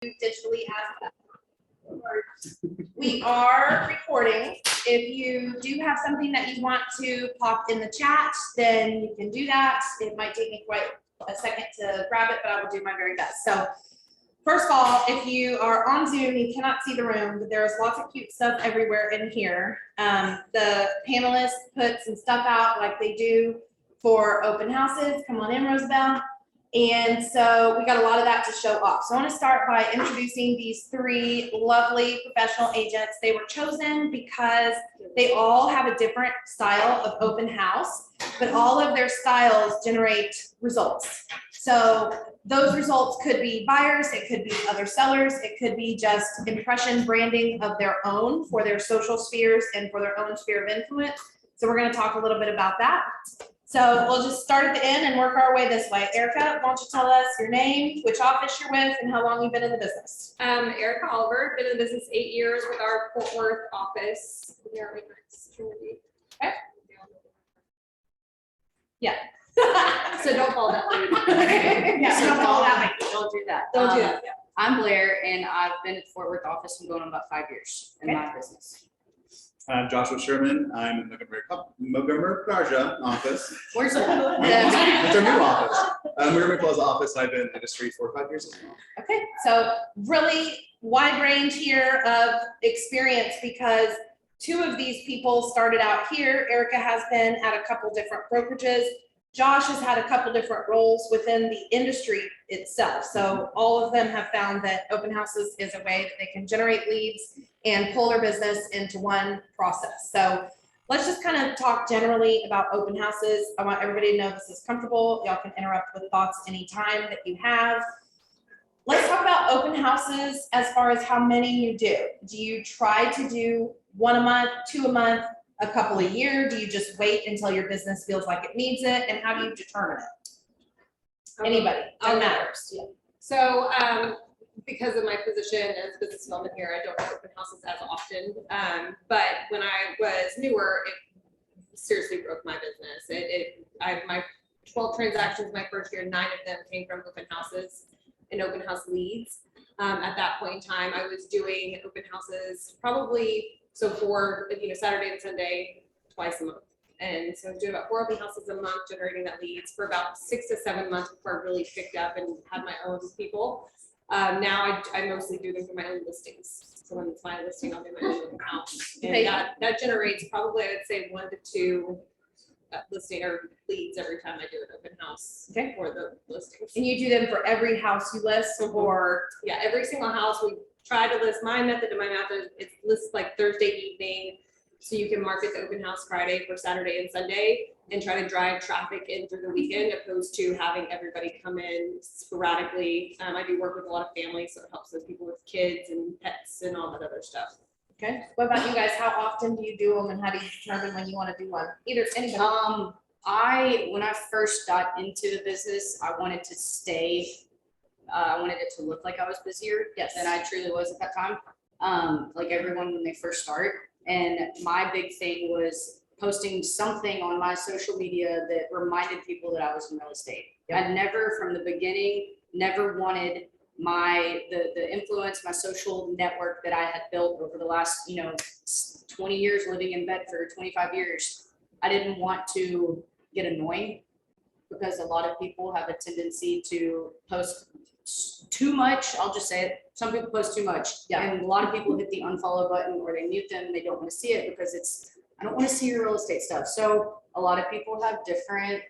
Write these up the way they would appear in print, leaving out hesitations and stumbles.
digitally as well. We are recording. If you do have something that you want to pop in the chat, then you can do that. It might take me quite a second to grab it, but I will do my very best. So first of all, if you are on Zoom, you cannot see the room, but there's lots of cute stuff everywhere in here. The panelists put some stuff out like they do for open houses. Come on in, Rosabelle. And so we got a lot of that to show off. So I want to start by introducing these three lovely professional agents. They were chosen because they all have a different style of open house, but all of their styles generate results. So those results could be buyers, it could be other sellers, it could be just impression branding of their own for their social spheres and for their own sphere of influence. So we're going to talk a little bit about that. So we'll just start at the end and work our way this way. Erika, why don't you tell us your name, which office you're with, and how long you've been in the business? Erika Oliver, been in the business 8 years with our Fort Worth office. Here we Okay. Yeah. So don't fall that way. Yeah, So don't fall that way. Don't do that. Don't do that. Yeah. I'm Blair, and I've been at the Fort Worth office and going on about 5 years in my business. I'm Joshua Sherman. I'm in the Montgomery Plaza office. Where's It's our new office. Montgomery Plaza office. I've been in the industry for 5 years as well. Okay, so really wide range here of experience because two of these people started out here. Erika has been at a couple different brokerages. Josh has had a couple different roles within the industry itself. So all of them have found that open houses is a way that they can generate leads and pull their business into one process. So let's just kind of talk generally about open houses. I want everybody to know this is comfortable. Y'all can interrupt with thoughts anytime that you have. Let's talk about open houses as far as how many you do. Do you try to do 1 a month, 2 a month, a couple a year? Do you just wait until your business feels like it needs it? And how do you determine it? Anybody, doesn't matter. Yeah. So because of my position as business development here, I don't do open houses as often. But when I was newer, it seriously broke my business. My 12 transactions my first year, 9 of them came from open houses and open house leads. At that point in time, I was doing open houses probably for Saturday and Sunday twice a month. And so I was doing about 4 open houses a month, generating that leads for about 6 to 7 months before I really picked up and had my own people. Now I mostly do them for my own listings. So when it's my listing, I'll do my own open house. And that generates probably, I would say, 1 to 2 listing or leads every time I do an open house for the listings. And you do them for every house you list or? Yeah, every single house we try to list. My method is list like Thursday evening. So you can market the open house Friday for Saturday and Sunday and try to drive traffic in through the weekend opposed to having everybody come in sporadically. I do work with a lot of families, so it helps those people with kids and pets and all that other stuff. Okay. What about you guys? How often do you do them and how do you determine when you want to do one? Anybody. When I first got into the business, I wanted to stay. I wanted it to look like I was busier than I truly was at that time. Like everyone when they first start. And my big thing was posting something on my social media that reminded people that I was in real estate. I never, from the beginning, never wanted the influence, my social network that I had built over the last 20 years living in Bedford, 25 years. I didn't want to get annoying because a lot of people have a tendency to post too much. I'll just say it. Some people post too much. Yeah. And a lot of people hit the unfollow button or they mute them. They don't want to see it because I don't want to see your real estate stuff. So a lot of people have different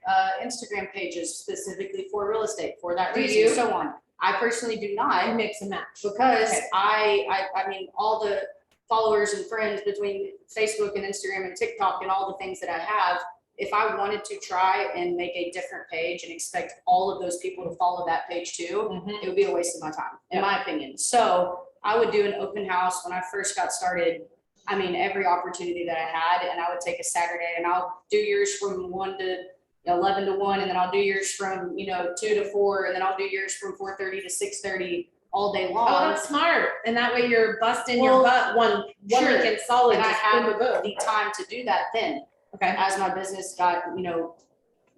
Instagram pages specifically for real estate for that reason. So on. I personally do not mix and match because I mean, all the followers and friends between Facebook and Instagram and TikTok and all the things that I have, if I wanted to try and make a different page and expect all of those people to follow that page too, it would be a waste of my time, in my opinion. So I would do an open house when I first got started. I mean, every opportunity that I had, and I would take a Saturday and I'll do yours from 1 to 11 to 1, and then I'll do yours from 2 to 4, and then I'll do yours from 4:30 to 6:30 all day long. Oh, that's smart. And that way you're busting your butt one weekend solid. And I have the time to do that then. Okay. As my business got,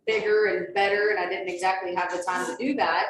bigger and better, and I didn't exactly have the time to do that.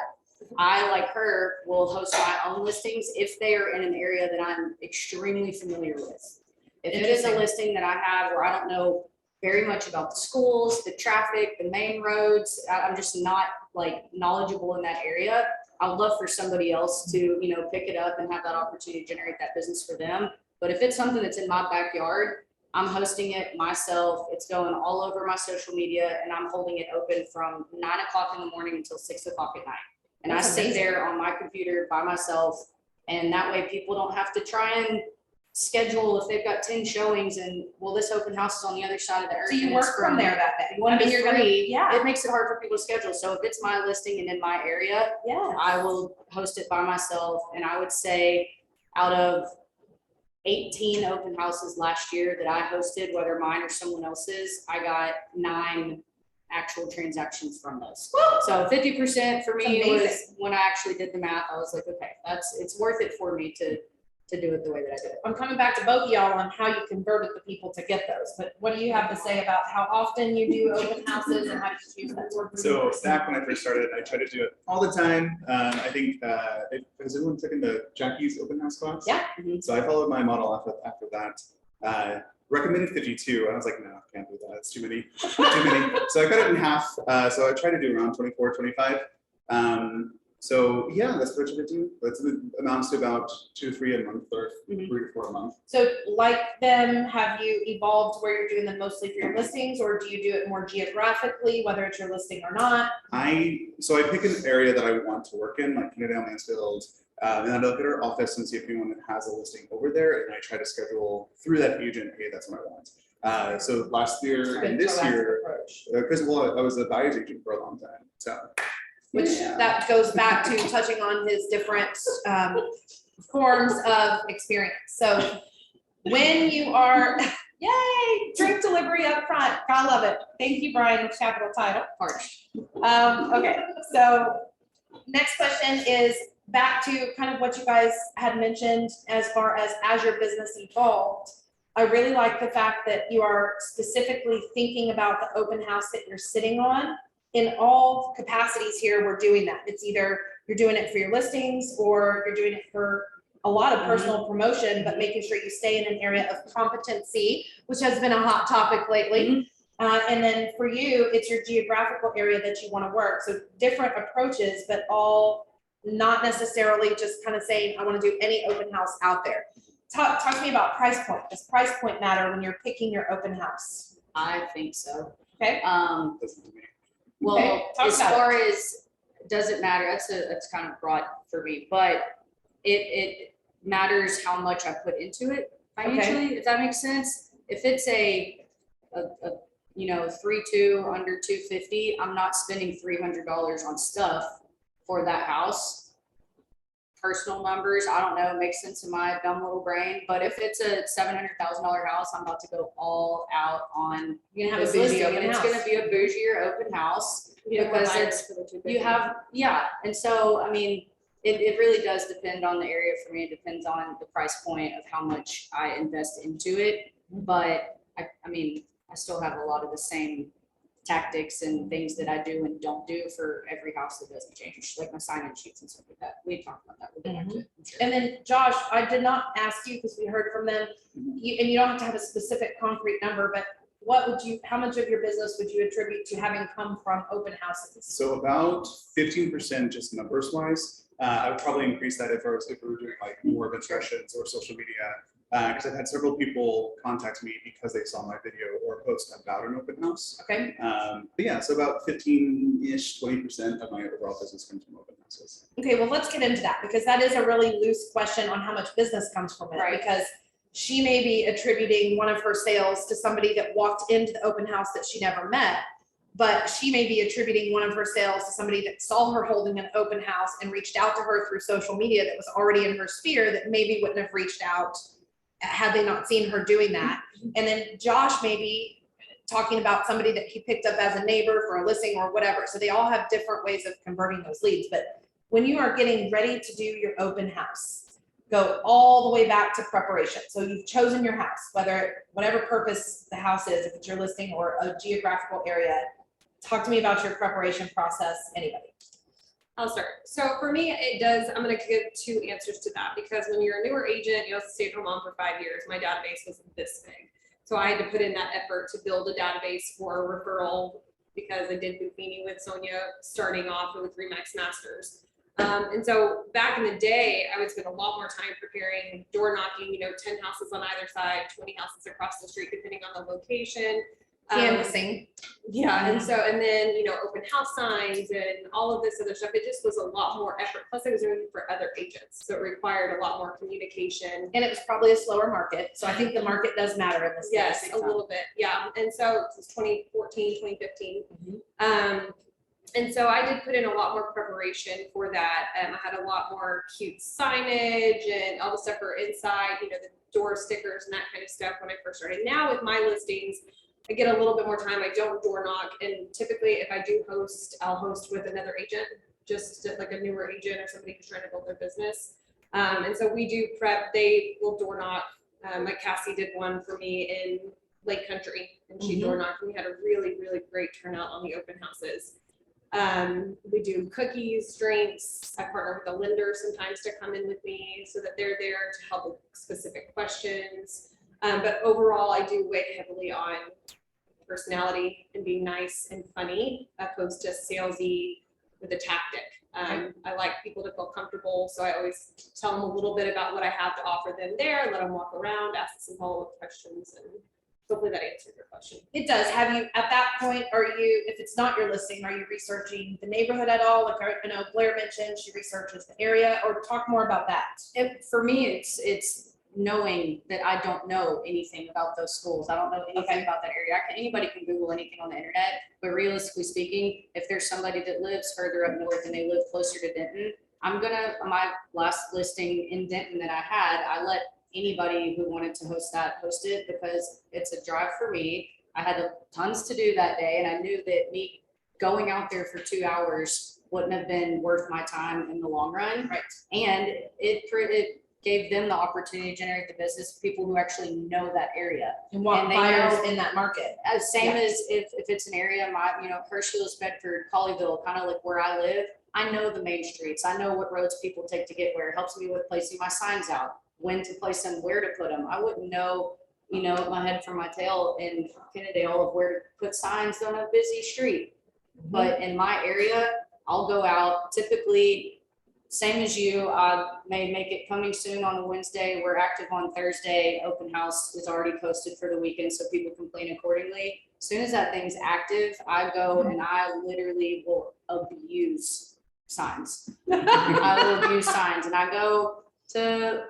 I, like her, will host my own listings if they are in an area that I'm extremely familiar with. If it is a Interesting. listing that I have where I don't know very much about the schools, the traffic, the main roads, I'm just not like knowledgeable in that area, I would love for somebody else to, you know, pick it up and have that opportunity to generate that business for them. But if it's something that's in my backyard, I'm hosting it myself. It's going all over my social media and I'm holding it open from 9 o'clock in the morning until 6 o'clock at night. And That's I sit amazing. there on my computer by myself. And that way people don't have to try and schedule if they've got 10 showings and, well, this open house is on the other side of the earth. So you and work it's from there that day. one I mean, to you're gonna, three. yeah, It makes it hard for people to schedule. So if it's my listing and in my area, yeah. I will host it by myself. And I would say out of 18 open houses last year that I hosted, whether mine or someone else's, I got 9 actual transactions from those. So 50% for me was Amazing. when I actually did the math, I was like, okay, it's worth it for me to do it the way that I did it. I'm coming back to both of y'all on how you converted the people to get those, but what do you have to say about how often you do open houses and how you choose that? So back when I first started, I tried to do it all the time. I think, has everyone taken the Jackie's open house class? Yeah. So I followed my model after that. Recommended 52. I was like, no, I can't do that. It's too many, too many. So I cut it in half. So I tried to do around 24, 25. So yeah, that's what I try to do. That's amounts to about 2 to 3 a month or 3 to 4 a month. So like them, have you evolved where you're doing them mostly for your listings, or do you do it more geographically, whether it's your listing or not? So I pick an area that I want to work in, like Canada, Mansfield, and I look at our office and see if anyone has a listing over there, and I try to schedule through that agent. Hey, that's what I want. So last year and this year, because I was a buyer's agent for a long time, so. Which Yeah. that goes back to touching on his different forms of experience. So when you are, yay, drink delivery up front. I love it. Thank you, Brian, with capital title. Harsh. Okay, so next question is back to kind of what you guys had mentioned as far as your business evolved. I really like the fact that you are specifically thinking about the open house that you're sitting on. In all capacities here, we're doing that. It's either you're doing it for your listings or you're doing it for a lot of personal promotion, but making sure you stay in an area of competency, which has been a hot topic lately. And then for you, it's your geographical area that you want to work. So different approaches, but all not necessarily just kind of saying, I want to do any open house out there. Talk to me about price point. Does price point matter when you're picking your open house? I think so. Okay. Doesn't to me. Well, Okay, talk as about far as, does it matter? That's kind of broad for me, but it matters how much I put into it financially, if that makes sense. If it's a 3.2 under 250, I'm not spending $300 on stuff for that house. Personal numbers, I don't know, it makes sense in my dumb little brain, but if it's a $700,000 house, I'm about to go all out on You're gonna have this a bougie listing, open and it's house. gonna be a bougier open house. You have more because buyers it's- for the 250. You have, yeah, and so, I mean, it really does depend on the area for me. It depends on the price point of how much I invest into it. But I mean, I still have a lot of the same tactics and things that I do and don't do for every house that doesn't change, like my sign-in sheets and stuff like that. We talked about that. We'll get back to it, I'm sure. And then Josh, I did not ask you because we heard from them, and you don't have to have a specific concrete number, but how much of your business would you attribute to having come from open houses? So about 15% just numbers wise. I would probably increase that if we were doing like more of impressions or social media. Because I've had several people contact me because they saw my video or post about an open house. Okay, But yeah, so about 15-ish, 20% of my overall business comes from open houses. okay, well, let's get into that because that is a really loose question on how much business comes from it. Right. Because she may be attributing one of her sales to somebody that walked into the open house that she never met, but she may be attributing one of her sales to somebody that saw her holding an open house and reached out to her through social media that was already in her sphere that maybe wouldn't have reached out had they not seen her doing that. And then Josh may be talking about somebody that he picked up as a neighbor for a listing or whatever. So they all have different ways of converting those leads. But when you are getting ready to do your open house, go all the way back to preparation. So you've chosen your house, whatever purpose the house is, if it's your listing or a geographical area. Talk to me about your preparation process, anybody. I'll start. So for me, it does, I'm gonna give two answers to that, because when you're a newer agent, you know, stay-at-home mom for 5 years, my database was this big. So I had to put in that effort to build a database for referral, because I did Buffini with Sonia starting off with Remax Masters. And so back in the day, I would spend a lot more time preparing, door knocking, you know, 10 houses on either side, 20 houses across the street, depending on the location. Canvassing. Yeah, and so, and then, you know, open house signs and all of this other stuff, it just was a lot more effort, plus I was doing it for other agents, so it required a lot more communication. And it was probably a slower market, so I think the market does matter in this case. Yes, a little bit, yeah, and so it was 2014, 2015. And so I did put in a lot more preparation for that, I had a lot more cute signage and all the stuff for inside, you know, the door stickers and that kind of stuff when I first started. Now with my listings, I get a little bit more time. I don't door knock, and typically if I do host, I'll host with another agent, just like a newer agent or somebody who's trying to build their business. And so we do prep. They will door knock. Like Cassie did one for me in Lake Country, and she door knocked. And we had a really, really great turnout on the open houses. We do cookies, drinks. I partner with a lender sometimes to come in with me so that they're there to help with specific questions. But overall, I do weigh heavily on personality and being nice and funny, opposed to salesy with a tactic. I like people to feel comfortable, so I always tell them a little bit about what I have to offer them there, let them walk around, ask some follow-up questions, and hopefully that answered your question. It does. Have you, at that point, are you, if it's not your listing, are you researching the neighborhood at all? Like I know Blair mentioned, she researches the area, or talk more about that. For me, it's knowing that I don't know anything about those schools. I don't know anything about that area. Anybody can Google anything on the internet, but realistically speaking, if there's somebody that lives further up north and they live closer to Denton, my last listing in Denton that I had, I let anybody who wanted to host it, because it's a drive for me. I had tons to do that day, and I knew that me going out there for 2 hours wouldn't have been worth my time in the long run. Right. And it gave them the opportunity to generate the business, people who actually know that area. And what And they buyers know- in that market. Same as if it's an area, Hershey's, Bedford, Colleyville, kind of like where I live, I know the main streets. I know what roads people take to get where. It helps me with placing my signs out, when to place them, where to put them. I wouldn't know, my head from my tail in Kennedale of where to put signs on a busy street. But in my area, I'll go out typically, same as you, I may make it coming soon on a Wednesday. We're active on Thursday. Open house is already posted for the weekend, so people can plan accordingly. As soon as that thing's active, I go and I literally will abuse signs. I will abuse signs, and I go to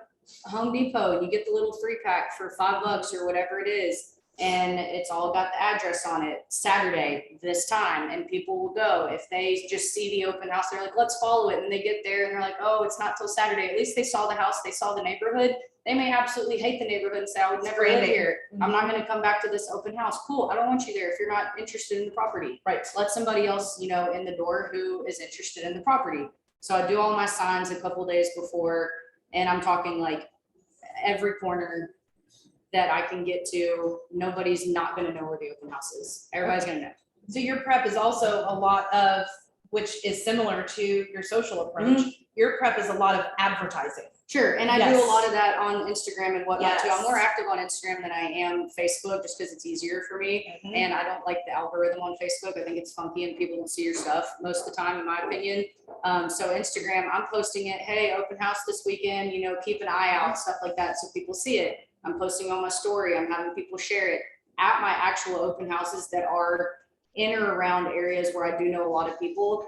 Home Depot and you get the little 3-pack for $5 or whatever it is. And it's all got the address on it, Saturday, this time, and people will go. If they just see the open house, they're like, let's follow it. And they get there and they're like, oh, it's not till Saturday. At least they saw the house, they saw the neighborhood. They may absolutely hate the neighborhood and say, I would never live here. I'm not gonna come back to this open house. Cool, I don't want you there if you're not interested in the property. Right. Let somebody else, in the door who is interested in the property. So I do all my signs a couple days before, and I'm talking like every corner that I can get to. Nobody's not gonna know where the open house is. Everybody's gonna know. So your prep is also a lot of, which is similar to your social approach. Your prep is a lot of advertising. Sure, and I do Yes. a lot of that on Instagram and whatnot too. I'm Yes. more active on Instagram than I am Facebook, just because it's easier for me. And I don't like the algorithm on Facebook. I think it's funky and people don't see your stuff most of the time, in my opinion. So Instagram, I'm posting it, hey, open house this weekend, keep an eye out, stuff like that, so people see it. I'm posting on my story. I'm having people share it at my actual open houses that are in or around areas where I do know a lot of people.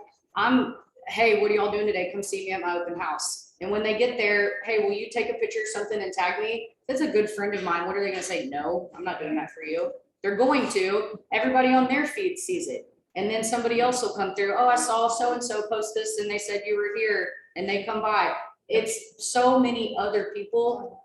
Hey, what are y'all doing today? Come see me at my open house. And when they get there, hey, will you take a picture of something and tag me? If it's a good friend of mine, what are they gonna say? No, I'm not doing that for you. They're going to. Everybody on their feed sees it. And then somebody else will come through. Oh, I saw so-and-so post this and they said you were here, and they come by. It's so many other people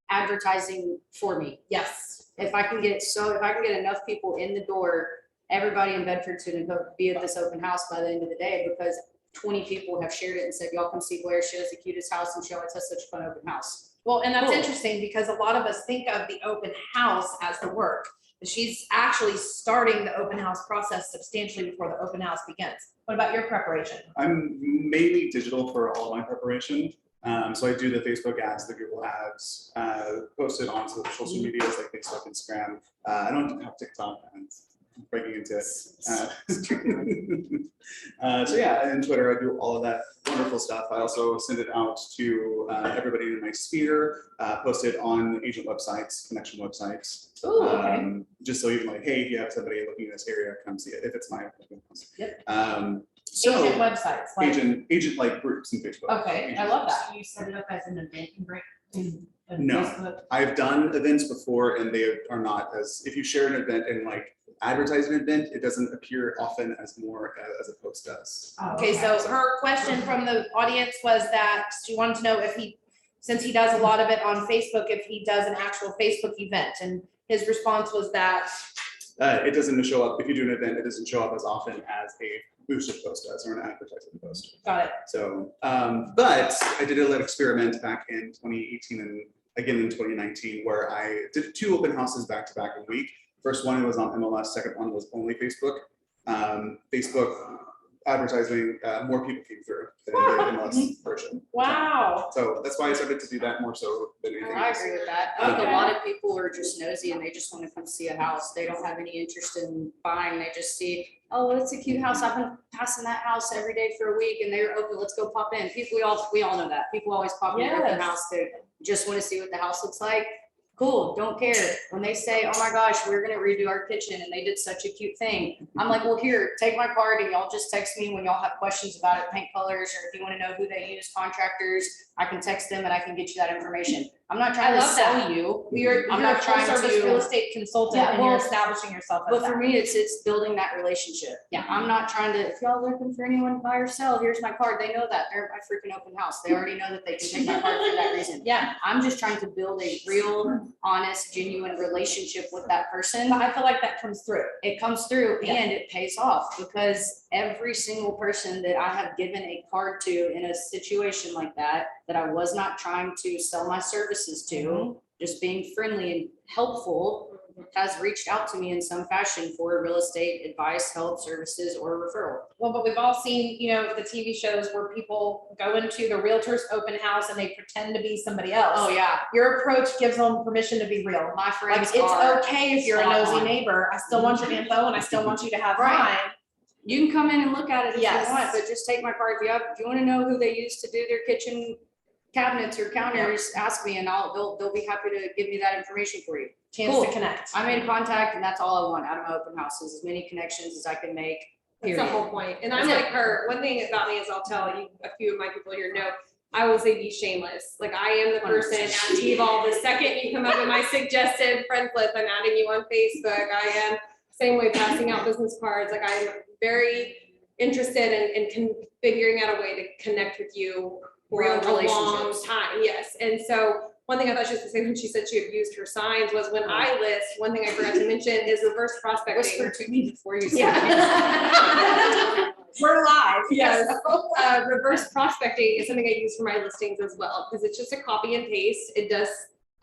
advertising for me. Yes. If I can get enough people in the door, everybody in Bedford's gonna be at this open house by the end of the day, because 20 people have shared it and said, y'all come see Blair. She has the cutest house and she always has such a fun open house. Well, and that's Cool. interesting, because a lot of us think of the open house as the work. She's actually starting the open house process substantially before the open house begins. What about your preparation? I'm mainly digital for all of my preparation. So I do the Facebook ads, the Google ads, post it onto the social medias like Facebook, Instagram. I don't have TikTok, and I'm breaking into it. So yeah, and Twitter, I do all of that wonderful stuff. I also send it out to everybody in my sphere, post it on agent websites, connection websites. Ooh, okay. Just so you can like, hey, if you have somebody looking in this area, come see it, if it's my open house. Yep. So Agent websites, like, agent like groups in Facebook. okay, I love that. You set it up as an event and break. No. I've done events before and they are not as, if you share an event and like advertise an event, it doesn't appear often as more as a post does. Okay, so her question from the audience was that she wanted to know if he, since he does a lot of it on Facebook, if he does an actual Facebook event, and his response was that. It doesn't show up, if you do an event, it doesn't show up as often as a boosted post does or an advertising post. Got it. So, but I did a little experiment back in 2018 and again in 2019 where I did 2 open houses back to back a week. First one was on MLS, second one was only Facebook. Facebook advertising, more people came through than the MLS version. Wow. So that's why I started to do that more so than anything I else. agree with that. I think a lot of people are just nosy and they just want to come see a house. They don't have any interest in buying. They just see, oh, it's a cute house. I've been passing that house every day for a week and they're open. Let's go pop in. People, we all know that. People always pop in an open Yes. house to just want to see what the house looks like. Cool, don't care. When they say, oh my gosh, we're gonna redo our kitchen and they did such a cute thing. I'm like, well, here, take my card and y'all just text me when y'all have questions about it, paint colors, or if you want to know who they use, contractors, I can text them and I can get you that information. I'm not trying to love that. sell you. You're I'm you're a not trying full-service to- real estate consultant Yeah, and you're well, establishing yourself as But that. for me, it's building that relationship. Yeah. I'm not trying to, if y'all looking for anyone to buy or sell, here's my card. They know that. They're at my freaking open house. They already know that they can take my card for that reason. Yeah, I'm just trying to build a real, honest, genuine relationship with that person. but I feel like that comes through. It comes through Yeah. and it pays off because every single person that I have given a card to in a situation like that I was not trying to sell my services to, just being friendly and helpful, has reached out to me in some fashion for real estate advice, help, services, or referral. Well, but we've all seen, you know, the TV shows where people go into the realtor's open house and they pretend to be somebody else. Oh, yeah. Your approach gives them permission to be real. My Like, friends it's are, okay if you're a spot nosy on. neighbor. I still want your info and I still want you to have Right. mine. you can come in and look at it if Yes. you want, but just take my card. If you want to know who they use to do their kitchen cabinets or counters, ask me and they'll be happy to give me that information for you. Chance Cool. to connect. I made contact and that's all I want out of my open houses, as many connections as I can make. That's the Period. whole point. And I'm That's like her, one thing about me is I'll tell you, a few of my people here know, I will say be shameless. Like I am the person at T-ball, the second you come up with my suggested friends list, I'm adding you on Facebook. I am same way passing out business cards. Like I'm very interested in figuring out a way to connect with you for Real a long relationships. time. Yes. And so one thing I thought she was gonna say when she said she abused her signs was when I list, one thing I forgot to mention is reverse prospecting. Whisper to me before you say it. Yeah. We're live. Yes, reverse prospecting is something I use for my listings as well, because it's just a copy and paste. It does,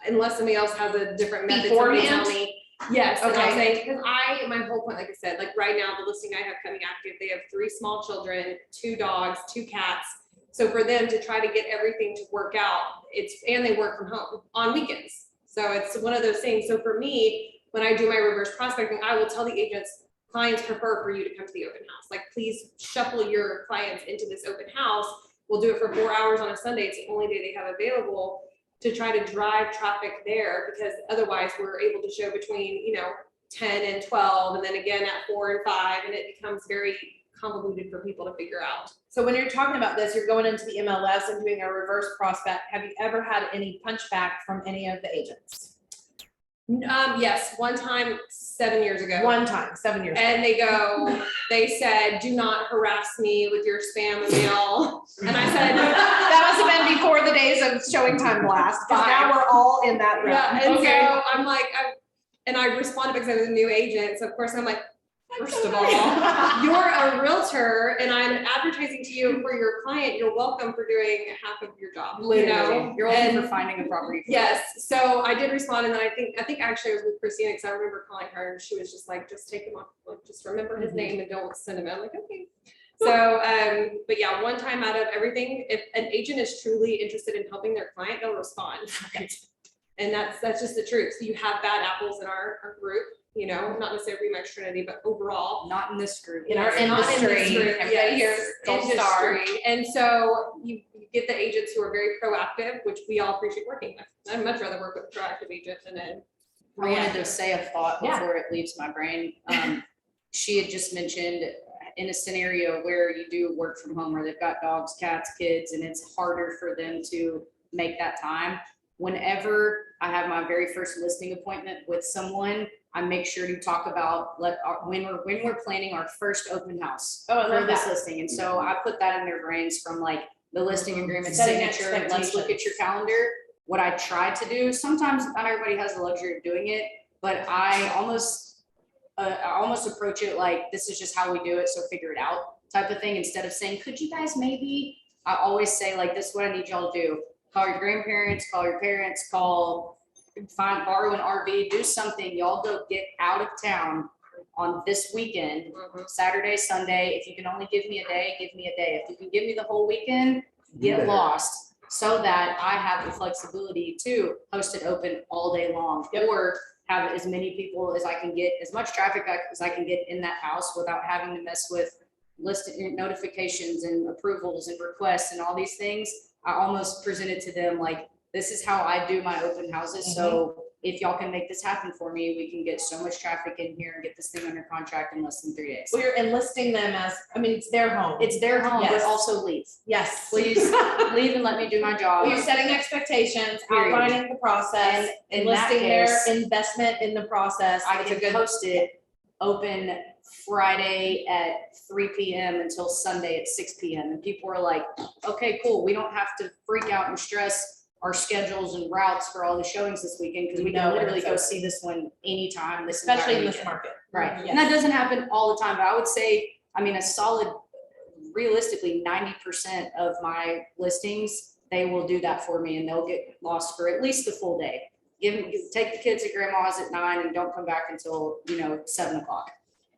unless somebody else has a different method, somebody tell Beforehand? me. Yes, and I'll Okay. say, because my whole point, like I said, like right now, the listing I have coming active, they have 3 small children, 2 dogs, 2 cats. So for them to try to get everything to work out, and they work from home on weekends. So it's one of those things. So for me, when I do my reverse prospecting, I will tell the agents, clients prefer for you to come to the open house. Like, please shuffle your clients into this open house. We'll do it for 4 hours on a Sunday. It's the only day they have available to try to drive traffic there, because otherwise we're able to show between, 10 and 12, and then again at 4 and 5, and it becomes very convoluted for people to figure out. So when you're talking about this, you're going into the MLS and doing a reverse prospect. Have you ever had any punchback from any of the agents? Yes, one time 7 years ago. One time, 7 years. And they said, do not harass me with your spam mail. And I said, That must have been before the days of showing time blast, because now we're all in that realm. yeah, and Okay. so I'm like, and I responded because I was a new agent. So of course I'm like, First of all, you're a realtor and I'm advertising to you for your client. You're welcome for doing half of your job, you Literally, know? you're welcome And- for finding a property. for Yes, so I did respond, and then I think actually I was with Christina, because I remember calling her, and she was just like, just take him off, like, just remember his name and don't send him out. I'm like, okay. So, but yeah, one time out of everything, if an agent is truly interested in helping their client, they'll respond. And that's just the truth. So you have bad apples in our group, you know, not necessarily my Trinity, but overall. Not in this group. In our Not in this industry, group, everybody here is gold star. industry. And so you get the agents who are very proactive, which we all appreciate working with. I'd much rather work with a proactive agent than a I wanted to reactive. say a thought Yeah. before it leaves my brain. She had just mentioned in a scenario where you do work from home, where they've got dogs, cats, kids, and it's harder for them to make that time. Whenever I have my very first listing appointment with someone, I make sure to talk about when we're planning our first open house Oh, I for love this that. listing. And so I put that in their brains from like the listing agreement Setting signature. Let's look at your calendar. What I try to do, sometimes not everybody has the luxury of doing it, but I almost approach it like, this is just how we do it, so figure it out type of thing. Instead of saying, could you guys maybe, I always say like, this is what I need y'all to do. Call your grandparents, call your parents, borrow an RV, do something. Y'all go get out of town on this weekend, Saturday, Sunday. If you can only give me a day, give me a day. If you can give me the whole weekend, get lost, so that I have the flexibility to host it open all day long, or have as many people as I can get, as much traffic as I can get in that house without having to mess with listing notifications and approvals and requests and all these things. I almost present it to them like, this is how I do my open houses. So if y'all can make this happen for me, we can get so much traffic in here and get this thing under contract in less than 3 days. Well, you're enlisting them as, I mean, it's their home. It's their home, but Yes. also leave. Yes. Please leave and let me do my job. You're setting expectations, Period. outlining the process, And in that enlisting their case, investment in the process. I It's a can good- post it open Friday at 3 p.m. until Sunday at 6 p.m. And people are like, okay, cool. We don't have to freak out and stress our schedules and routes for all the showings this weekend, because we know can when literally it's go open. see this one anytime. Especially in this weekend. market. Right. Yes. And that doesn't happen all the time, but I would say, I mean, a solid, realistically, 90% of my listings, they will do that for me and they'll get lost for at least a full day. Take the kids to grandma's at 9 and don't come back until, 7 o'clock.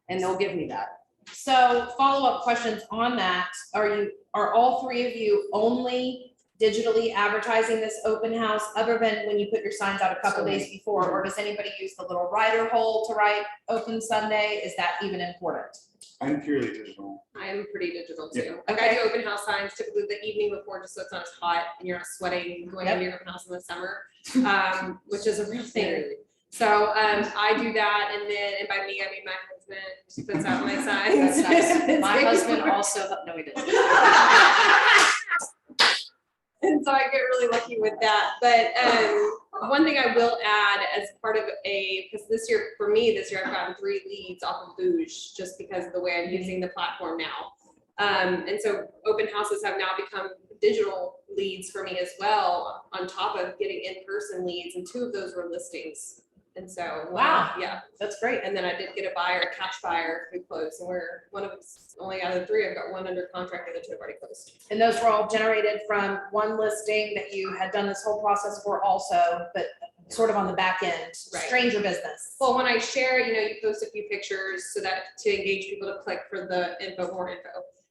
And they'll give me that. So follow-up questions on that. Are all three of you only digitally advertising this open house, other than when you put your signs out a couple So days before? Or does anybody use the little rider hole to write open Sunday? Is that even important? I'm purely digital. I'm pretty digital Yeah. too. Like I do open house signs typically the evening before, just so it's not as hot and you're not sweating going into your open house in the summer, which is a real thing. So I do that, and by me, I mean my husband puts out my signs. That's nice. My husband also, no, he doesn't. And so I get really lucky with that. But one thing I will add as part of because this year I've gotten 3 leads off of Boosh, just because of the way I'm using the platform now. And so open houses have now become digital leads for me as well, on top of getting in-person leads, and 2 of those were listings. And so, Wow. yeah. That's great. And then I did get a cash buyer who closed, and one of them's only out of the 3, I've got 1 under contract, and the 2 have already closed. And those were all generated from one listing that you had done this whole process for also, but sort of on the back end, Right. stranger business. Well, when I share, you post a few pictures so that to engage people to click for the more info.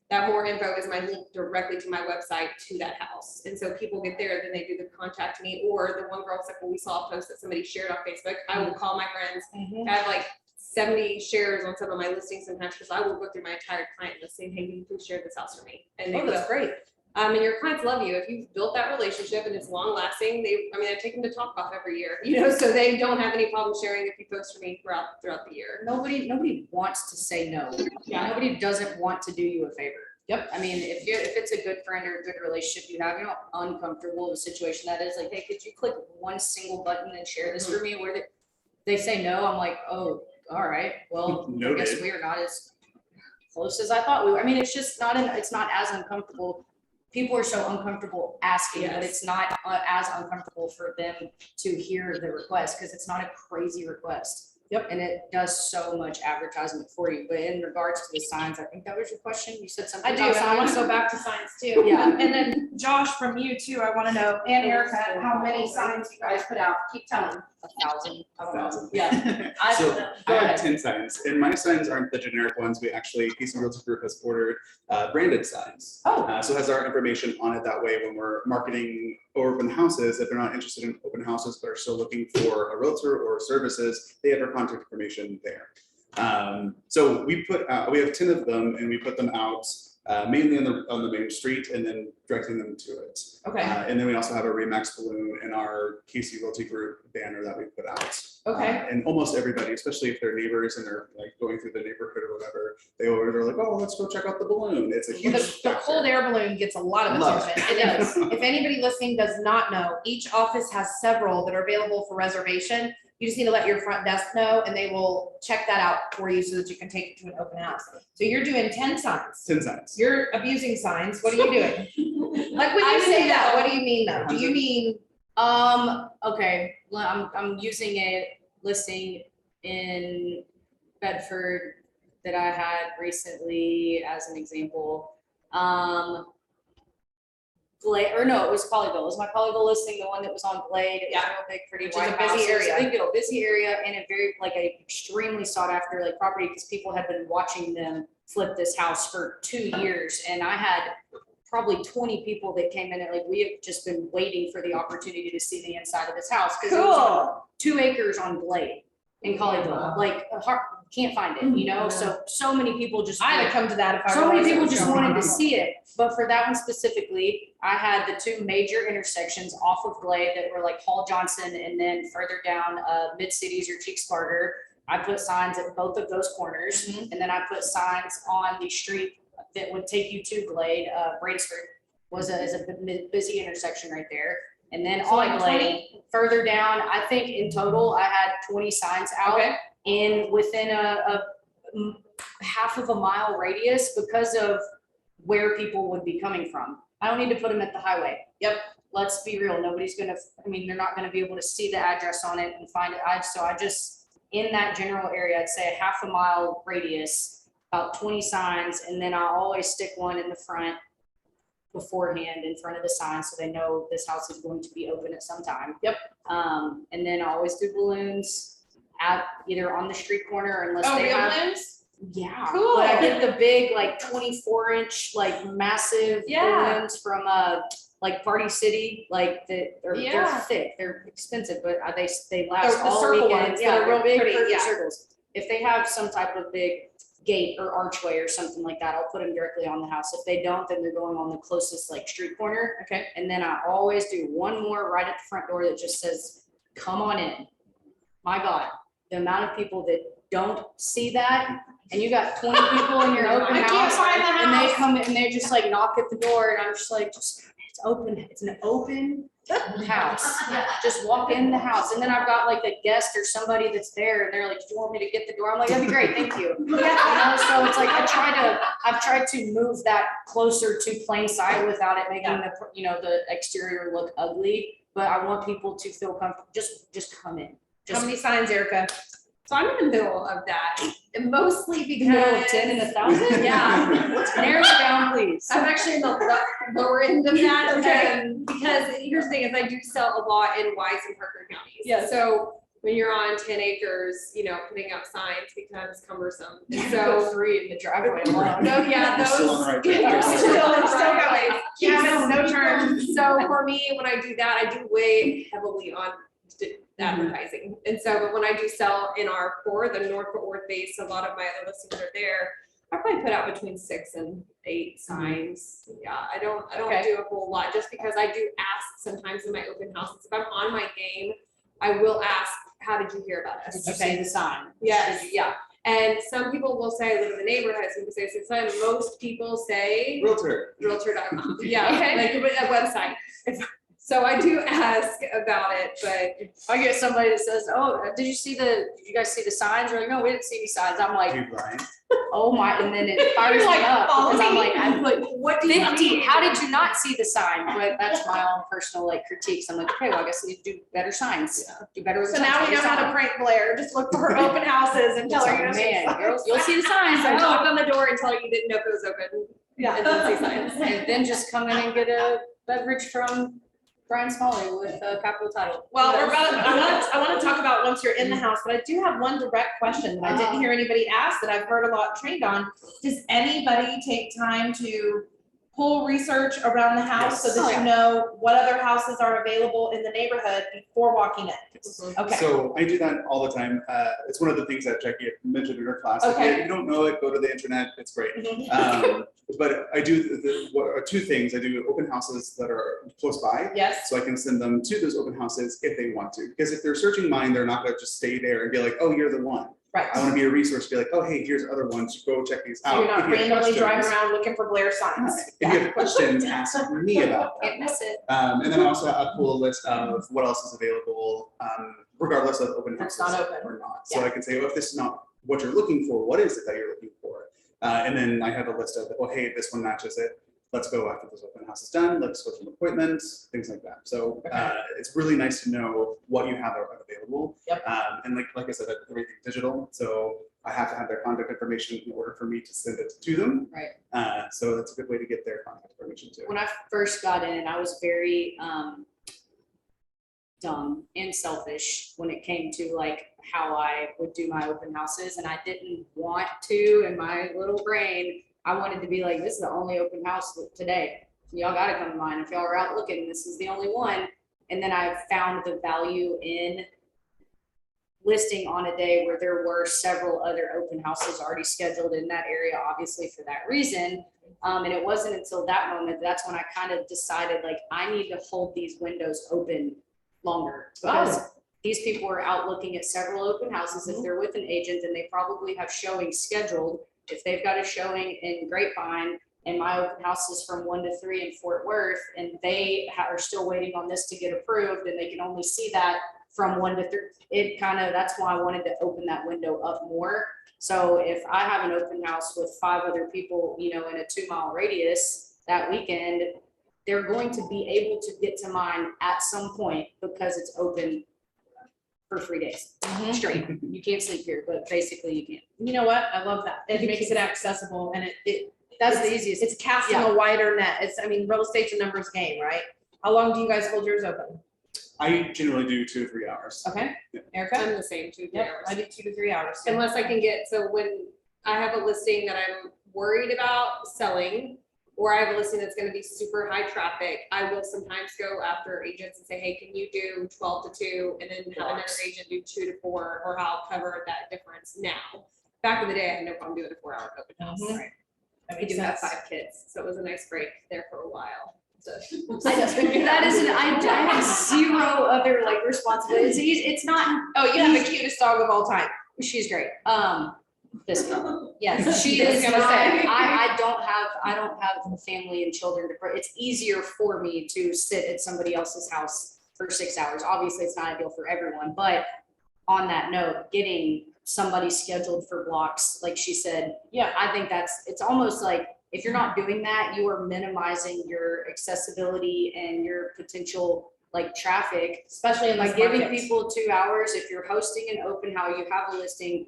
That more info is my link directly to my website to that house. And so people get there, then they do the contact me, or the one girl's like, well, we saw a post that somebody shared on Facebook. I will call my friends. I have like 70 shares on some of my listings sometimes, because I will go through my entire client list saying, hey, can you please share this house for me? And they Oh, will. that's great. And your clients love you. If you've built that relationship and it's long lasting, I take them to Top Off every year, so they don't have any problem sharing if you post for me throughout the year. Nobody wants to say no. Yeah. Nobody doesn't want to do you a favor. Yep. I mean, if it's a good friend or a good relationship you have, you're not uncomfortable in a situation that is like, hey, could you click one single button and share this for me? Where they say no, I'm like, oh, all right, well, I guess Noted. we are not as close as I thought we were. I mean, it's just it's not as uncomfortable. People are so uncomfortable asking, but Yes. it's not as uncomfortable for them to hear the request, because it's not a crazy request. Yep. And it does so much advertisement for you, but in regards to the signs, I think that was your question, you said something I do, about and I want to signs? go back to signs too. Yeah. And then Josh, from you too, I want to know, and Erica, how many signs you guys put out? Keep telling. 1,000. I don't know. 1,000. Yeah. I So don't know. I Go have ahead. 10 signs, and my signs aren't the generic ones. We actually, PC Realty Group has ordered branded signs. Oh. So it has our information on it. That way, when we're marketing open houses, if they're not interested in open houses but are still looking for a realtor or services, they have our contact information there. So we have 10 of them, and we put them out mainly on the main street, and then directing them to it. Okay, And then we also have a Remax balloon in our KC Realty Group banner that we put out. okay. And almost everybody, especially if they're neighbors and they're like going through the neighborhood or whatever, they always are like, oh, let's go check out the balloon. It's a Well, huge the factor. cold air balloon gets a lot of Love attention. It And does. if anybody listening does not know, each office has several that are available for reservation. You just need to let your front desk know, and they will check that out for you so that you can take it to an open house. So you're doing 10 signs. 10 signs. You're abusing signs. What are you doing? Like when I you say didn't that, know. what do you mean though? Do you mean, Okay, well, I'm using a listing in Bedford that I had recently as an example. Blade, or no, it was Colleyville. It was my Colleyville listing, the one that was on Blade. It was Yeah. real big, pretty Which is white a busy house. It was area. a big deal, busy area, and a very, like, a extremely sought after, like, property, because people had been watching them flip this house for 2 years. And I had probably 20 people that came in and like, we have just been waiting for the opportunity to see the inside of this house. Because it was on 2 acres on Blade in Colleyville, like, can't find it, you know? So many people just. I had to come to that if I. So many realized it people was just going wanted on. to see it, but for that one specifically, I had the 2 major intersections off of Glade that were like Hall Johnson, and then further down Mid Cities or Cheeks Sparter. I put signs at both of those corners, and then I put signs on the street that would take you to Glade. Bradenford is a busy intersection right there, and then So like on Glade, further down, I think in total I had 20 signs out Okay, in within a half of a mile radius because of where people would be coming from. I don't need to put them at the highway. Yep. Let's be real. Nobody's gonna, I mean, they're not gonna be able to see the address on it and find it. So I just, in that general area, I'd say a half a mile radius, about 20 signs, and then I'll always stick one in the front beforehand in front of the sign so they know this house is going to be open at some time. Yep. And then I always do balloons at either on the street corner unless oh, they real have. balloons? Yeah. Cool. But I get the big, like 24-inch, like massive Yeah. balloons from like Party City, like they're Yeah. thick, they're expensive, but they last The all circle weekend. ones Yeah, that are they're real big, pretty, perfect yeah. circles. If they have some type of big gate or archway or something like that, I'll put them directly on the house. If they don't, then they're going on the closest like street corner. Okay. And then I always do one more right at the front door that just says, "Come on in." My God, the amount of people that don't see that, and you got 20 people in your open I can't house, find the and they house. come in and they just like knock at the door, and I'm just like, it's open, it's an open house. Just walk in the house, and then I've got like a guest or somebody that's there, and they're like, "Do you want me to get the door?" I'm like, "That'd be great, thank you." You know, so it's like I've tried to move that closer to plain sight without it making the exterior look ugly. But I want people to feel comfortable. Just come in. How Just many signs, Erica? So I'm in the middle of that, and mostly in the middle of because 10 and 1,000. Yeah. Narrow it down, please. I'm actually in the lower end of that. Okay. Because here's the thing is I do sell a lot in Wise and Parker counties. Yes. So when you're on 10 acres, putting up signs becomes cumbersome. And So so, 3 in the driveway alone. no, yeah, You're those. still on the right track. You're You're still still on the still right going. way. Yeah, no turn. So for me, when I do that, I do weigh heavily on advertising. And so, but when I do sell in R4, the North Fort Worth base, a lot of my other listings are there. I probably put out between 6 and 8 signs. Yeah, I don't Okay. do a whole lot just because I do ask sometimes in my open houses. If I'm on my game, I will ask, "How did you hear about us?" Did you see the sign? Yes, Did you- yeah. And some people will say, I live in the neighborhood, some people say, it's fun. Most people say Realtor. realtor.com. Yeah, Okay. like a website. So I do ask about it, but I get somebody that says, oh, did you guys see the signs? Or like, no, we didn't see any signs. I'm like, Dude, Brian. oh my, and then it fires You're me like, up because I'm "Oh, like, I put what do you 50, mean? how did you not see the sign? But that's my own personal like critiques. I'm like, okay, well, I guess I need to do better signs. Do better with So the now signs. we know how to prank Blair. Just look for her open houses and tell her, you know, Man, you'll see the signs. I I knock know. on the door and tell you you didn't know if it was open. Yeah. And then see signs. And then just come in and get a beverage from Brian Smalley with a capital title. Well, I want to talk about once you're in the house, but I do have one direct question that I didn't hear anybody ask that I've heard a lot trained on. Does anybody take time to pull research around the house so Yes. that you know what other houses are available in the neighborhood before walking in? Okay. So I do that all the time. It's one of the things that Jackie had mentioned in her class. Okay. If you don't know it, go to the internet. It's great. Mhm. But I do two things. I do open houses that are close by. Yes. So I can send them to those open houses if they want to. Because if they're searching mine, they're not gonna just stay there and be like, oh, you're the one. Right. I want to be a resource, be like, oh, hey, here's other ones. Go check these So out. you're not If you have randomly driving questions- around looking for Blair signs. If you have questions, ask me about them. Can't miss it. And then also I pull a list of what else is available, regardless of open That's houses not open. or not. So I can say, oh, if this is not what you're looking for, what is it that you're looking for? And then I have a list of, oh, hey, this one matches it. Let's go after this open house is done. Let's go through appointments, things like that. So it's really nice to know what you have available. Yep. And like I said, everything's digital. So I have to have their contact information in order for me to send it to them. Right. So that's a good way to get their contact information too. When I first got in, I was very dumb and selfish when it came to like how I would do my open houses, and I didn't want to, in my little brain, I wanted to be like, this is the only open house today. Y'all gotta come to mine. If y'all are out looking, this is the only one. And then I found the value in listing on a day where there were several other open houses already scheduled in that area, obviously for that reason. And it wasn't until that moment, that's when I kind of decided like, I need to hold these windows open longer because these people are out looking at several open houses. If they're with an agent, then they probably have showings scheduled. If they've got a showing in Grapevine and my open house is from 1 to 3 in Fort Worth, and they are still waiting on this to get approved, and they can only see that from 1 to 3, it kind of, that's why I wanted to open that window up more. So if I have an open house with 5 other people, you know, in a 2-mile radius that weekend, they're going to be able to get to mine at some point because it's open for 3 days straight. You can't sleep here, but basically you can. You know what? I love that. It makes it accessible and That's the easiest. it's casting a wider net. It's, I mean, real estate's a numbers game, right? How long do you guys hold yours open? I generally do 2 to 3 hours. Okay, Yeah. Erica? I'm the same, 2 Yep, hours. I do 2 to 3 hours. Unless I can get, so when I have a listing that I'm worried about selling, or I have a listing that's gonna be super high traffic, I will sometimes go after agents and say, hey, can you do 12 to 2? And then have another agent do 2 to 4, or I'll cover that difference now. Back in the day, I had no problem doing a 4-hour open house. Mhm. Right. That I makes do have sense. 5 kids, so it was a nice break there for a while. So- That isn't, I have 0 other like responsibilities. It's not, Oh, you have the cutest dog of all time. she's great. This girl. Yes. She I was is gonna not, say. I don't have a family and children to, it's easier for me to sit at somebody else's house for 6 hours. Obviously, it's not ideal for everyone, but on that note, getting somebody scheduled for blocks, like she said, Yeah. I think it's almost like, if you're not doing that, you are minimizing your accessibility and your potential like traffic. Especially in By this giving market. people 2 hours, if you're hosting an open house, you have a listing,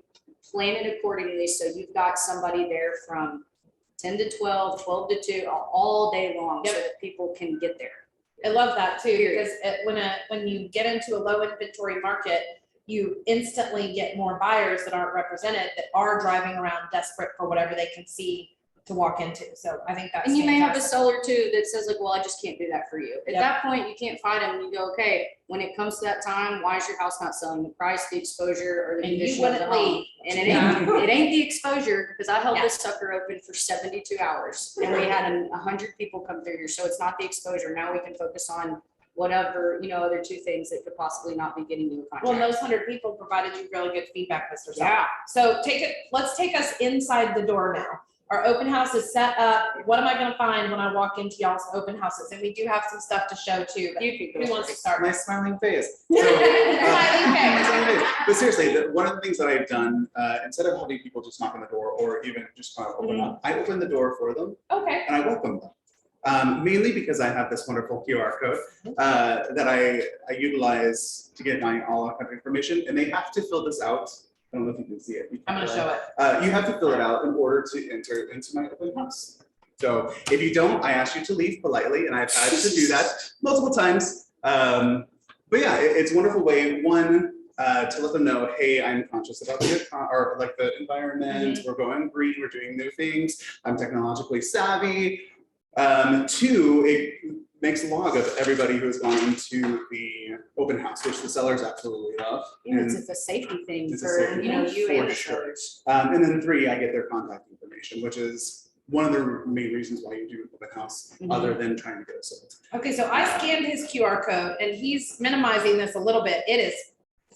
plan it accordingly, so you've got somebody there from 10 to 12, 12 to 2, all day long, so Yep. that people can get there. I love that too, Period. because when you get into a low inventory market, you instantly get more buyers that aren't represented, that are driving around desperate for whatever they can see to walk into. So I think that's And you may have a fantastic. seller too that says like, well, I just can't do that for you. At Yep. that point, you can't fight them, and you go, okay, when it comes to that time, why is your house not selling? The price, the exposure, or the And you condition of the wouldn't home? leave. And it ain't the exposure, because I held Yeah. this sucker open for 72 hours, and we had 100 people come through here, so it's not the exposure. Now we can focus on whatever, you know, other 2 things that could possibly not be getting you a Well, contract. those 100 people provided you really good feedback, Mr. Sal. Yeah. So let's take us inside the door now. Our open house is set up. What am I gonna find when I walk into y'all's open houses? And we do have some stuff to show too, but who wants to start? My smiling face. Smiling My face. smiling face. But seriously, one of the things that I've done, instead of having people just knock on the door or even just kind of open up, I open the door for them Okay. and I welcome them. Mainly because I have this wonderful QR code that I utilize to get my all account information, and they have to fill this out. I don't know if you can see it. I'm gonna show it. You have to fill it out in order to enter into my open house. So if you don't, I ask you to leave politely, and I've had to do that multiple times. But yeah, it's a wonderful way, one, to let them know, hey, I'm conscious about the environment. We're going green. We're doing new things. I'm technologically savvy. Two, it makes a log of everybody who's gone into the open house, which the sellers absolutely love. Yeah, And it's a safety thing it's a for, safety you know, thing you for and the sure. sellers. And then three, I get their contact information, which is one of the main reasons why you do an open house, other than trying to get it sold. Okay, so I scanned his QR code and he's minimizing this a little bit. It is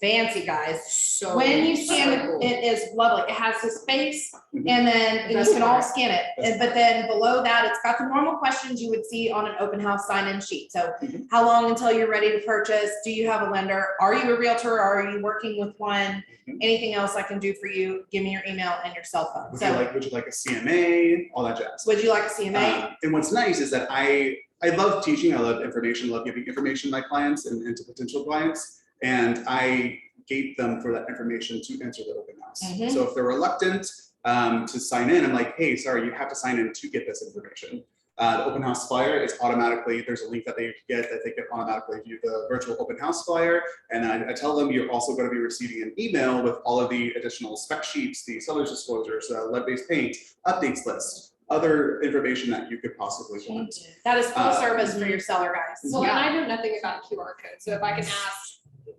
fancy, guys. So. When you scan so cool. it, it is lovely. It has his face Mhm. and then you That's can all correct. scan it. That's But then below that, it's got the normal questions you would see on an open house sign-in sheet. So Mhm. how long until you're ready to purchase? Do you have a lender? Are you a realtor? Are you working with one? Mhm. Anything else I can do for you? Give me your email and your cell phone. Would you like a CMA, all that jazz. Would you like a CMA? And what's nice is that I love teaching, I love information, I love giving information to my clients and to potential clients. And I gate them for that information to enter the open house. Mhm. So if they're reluctant to sign in, I'm like, hey, sorry, you have to sign in to get this information. The open house flyer is automatically, there's a link that they get that they can automatically view the virtual open house flyer. And then I tell them you're also going to be receiving an email with all of the additional spec sheets, the seller's disclosures, lead-based paint, updates list, other information that you could possibly want. That is full service for your seller, guys. Well, and I know nothing about QR code, so if I can ask,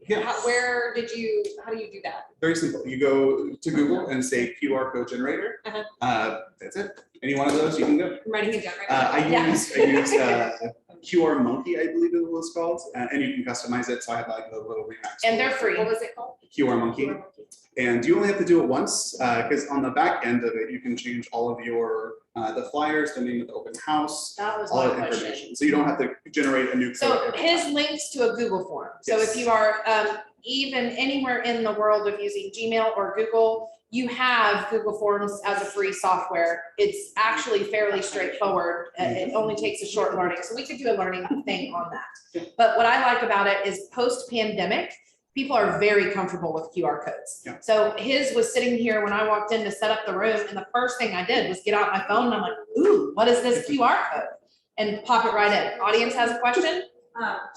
Yeah. how do you do that? Very simple. You go to Google and say QR code generator. That's it. Any one of those, you can go. I'm writing it down right now. I Yeah. use QR Monkey, I believe it was called, and you can customize it. So I have like the little Remax. And they're free. What was it called? QR Monkey, and you only have to do it once because on the back end of it, you can change all of your the flyers, the name of the open house, That was all my that question. information. So you don't have to generate a new code. So every his time. links to a Google form. So if Yes. you are even anywhere in the world of using Gmail or Google, you have Google Forms as a free software. It's actually fairly straightforward. It only takes a short learning. So we could do a learning thing on that. But what I like about it is post-pandemic, people are very comfortable with QR codes. Yeah. So his was sitting here when I walked in to set up the room, and the first thing I did was get out my phone and I'm like, ooh, what is this QR code? And pop it right in. Audience has a question?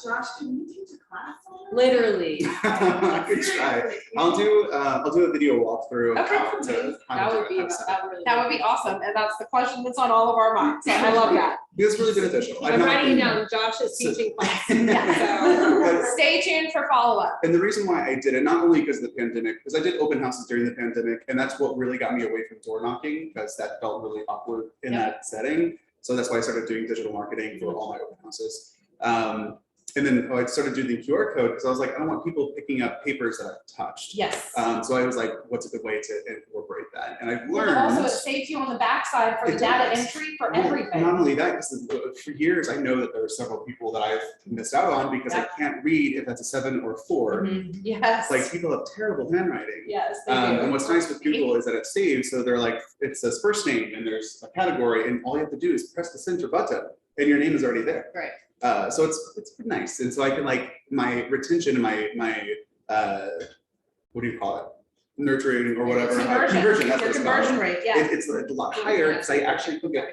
Josh, can you teach a class on that? Literally, I could try. I'll do a video walkthrough of Okay. how to that do would it, be, how to set it. that would really. That would be awesome. And that's the question that's on all of our minds. So I love that. It's really beneficial. I'm writing it down, Josh is teaching class. But- Stay tuned for follow-up. And the reason why I did it, not only because of the pandemic, because I did open houses during the pandemic, and that's what really got me away from door knocking, because that felt really awkward in that setting. So that's why I started doing digital marketing for all my open houses. And then I started doing the QR code because I was like, I don't want people picking up papers that I've touched. Yes. So I was like, what's a good way to incorporate that? And I've Well, learned. also it saves you on the backside for the It data does. entry for Not everything. only that, because for years I know that there are several people that I've missed out on because I can't read if that's a 7 or 4. Mhm. Yes. Like people have terrible handwriting. Yes, they And do. what's nice with Google is that it saves, so they're like, it says first name and there's a category, and all you have to do is press the center button and your name is already there. Right. So it's pretty nice, and so I can like my retention and my what do you call it, nurturing or whatever. Conversion, That's what your it's called. conversion rate, yeah. It's a lot higher because I actually can get.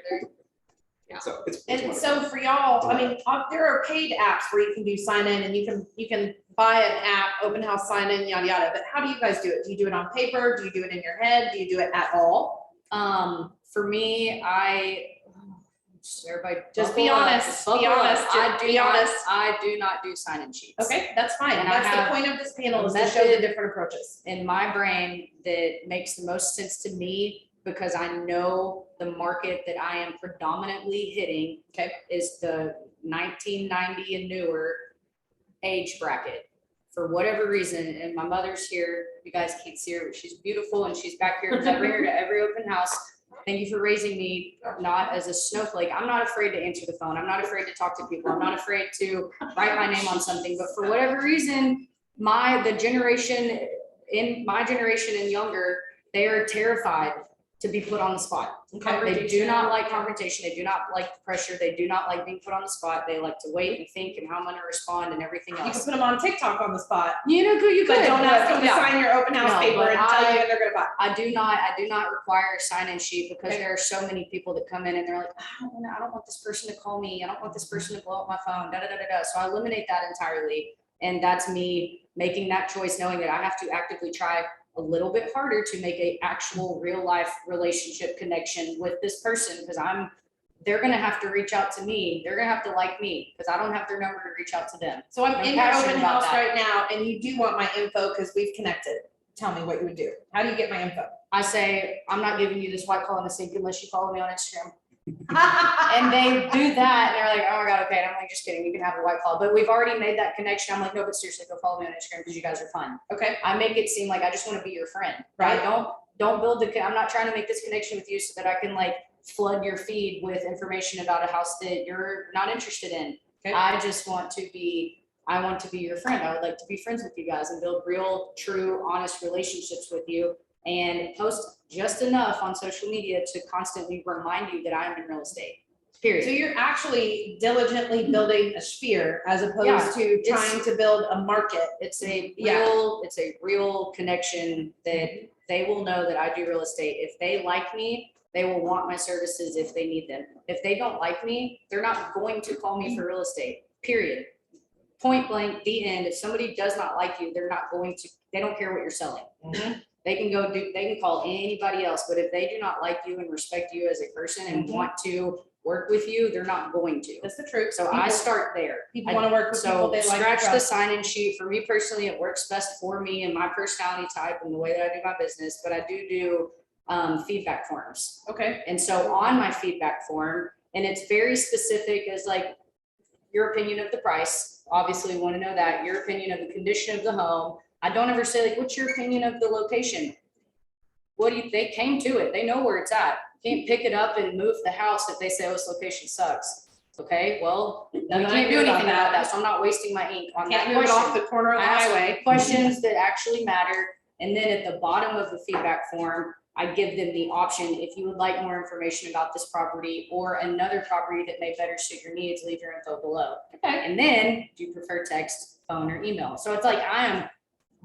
Yeah. So it's And wonderful. so for y'all, I mean, there are paid apps where you can do sign in and you can buy an app, open house sign in, yada, yada. But how do you guys do it? Do you do it on paper? Do you do it in your head? Do you do it at all? For me, everybody. Just be buckle up, honest, be buckle up. honest, I do be not- honest. I do not do sign-in sheets. Okay, that's fine. And I That's have the point of this panel is a to show the method- different approaches. In my brain that makes the most sense to me because I know the market that I am predominantly hitting, okay, is the 1990 and newer age bracket. For whatever reason, and my mother's here, you guys can't see her, but she's beautiful and she's back here, because I bring her to every open house. Thank you for raising me not as a snowflake. I'm not afraid to answer the phone. I'm not afraid to talk to people. I'm not afraid to write my name on something, but for whatever reason, the generation in my generation and younger, they are terrified to be put on the spot. They do not like confrontation. They do not like the pressure. They do not like being put on the spot. They like to wait and think and how I'm going to respond and everything You can else. put them on TikTok on the spot, You could. but don't ask them to Yeah. sign your open house No, paper but and tell you when they're gonna buy. I do not require a sign-in sheet because there are so many people that come in and they're like, I don't want this person to call me. I don't want this person to blow up my phone, da, da, da, da, da. So I eliminate that entirely. And that's me making that choice, knowing that I have to actively try a little bit harder to make a actual real life relationship connection with this person because they're gonna have to reach out to me. They're gonna have to like me because I don't have their number to reach out to them. So I'm I'm in your passionate open about house that. right now and you do want my info because we've connected. Tell me what you would do. How do you get my info? I say, I'm not giving you this white claw in the sink unless you follow me on Instagram. And they do that and they're like, oh my God, okay. And I'm like, just kidding, you can have a white claw. But we've already made that connection. I'm like, no, but seriously, go follow me on Instagram because you guys are fun. Okay, I make it seem like I just want to be your friend, right? Don't build I'm not trying to make this connection with you so that I can like flood your feed with information about a house that you're not interested in. Okay. I just want to be your friend. I would like to be friends with you guys and build real, true, honest relationships with you and post just enough on social media to constantly remind you that I am in real estate, period. so you're actually diligently building a sphere as Yeah, opposed to trying to build a market. It's a Yeah. real connection that they will know that I do real estate. If they like me, they will want my services if they need them. If they don't like me, they're not going to call me for real estate, period. Point blank, the end. If somebody does not like you, they're not going to, they don't care what you're selling. Mhm. They can call anybody else, but if they do not like you and respect you as a person and Mhm. want to work with you, they're not going to. That's the truth. So I start there. People want to work with people So they like. scratch to the trust. sign-in sheet. For me personally, it works best for me and my personality type and the way that I do my business, but I do feedback forms. Okay, And so on my feedback form, and it's very specific as like your opinion of the price, obviously want to know that, your opinion of the condition of the home. I don't ever say like, what's your opinion of the location? They came to it, they know where it's at. You can't pick it up and move the house if they say, oh, this location sucks. Okay, well, we Nothing I can't can do do about anything about that. that, so I'm not wasting my ink on that can't move it off question. the corner of the I ask highway. questions that actually matter, and then at the bottom of the feedback form, I give them the option, if you would like more information about this property or another property that may better suit your needs, leave your info below. Okay. And then, do you prefer text, phone, or email? So it's like I am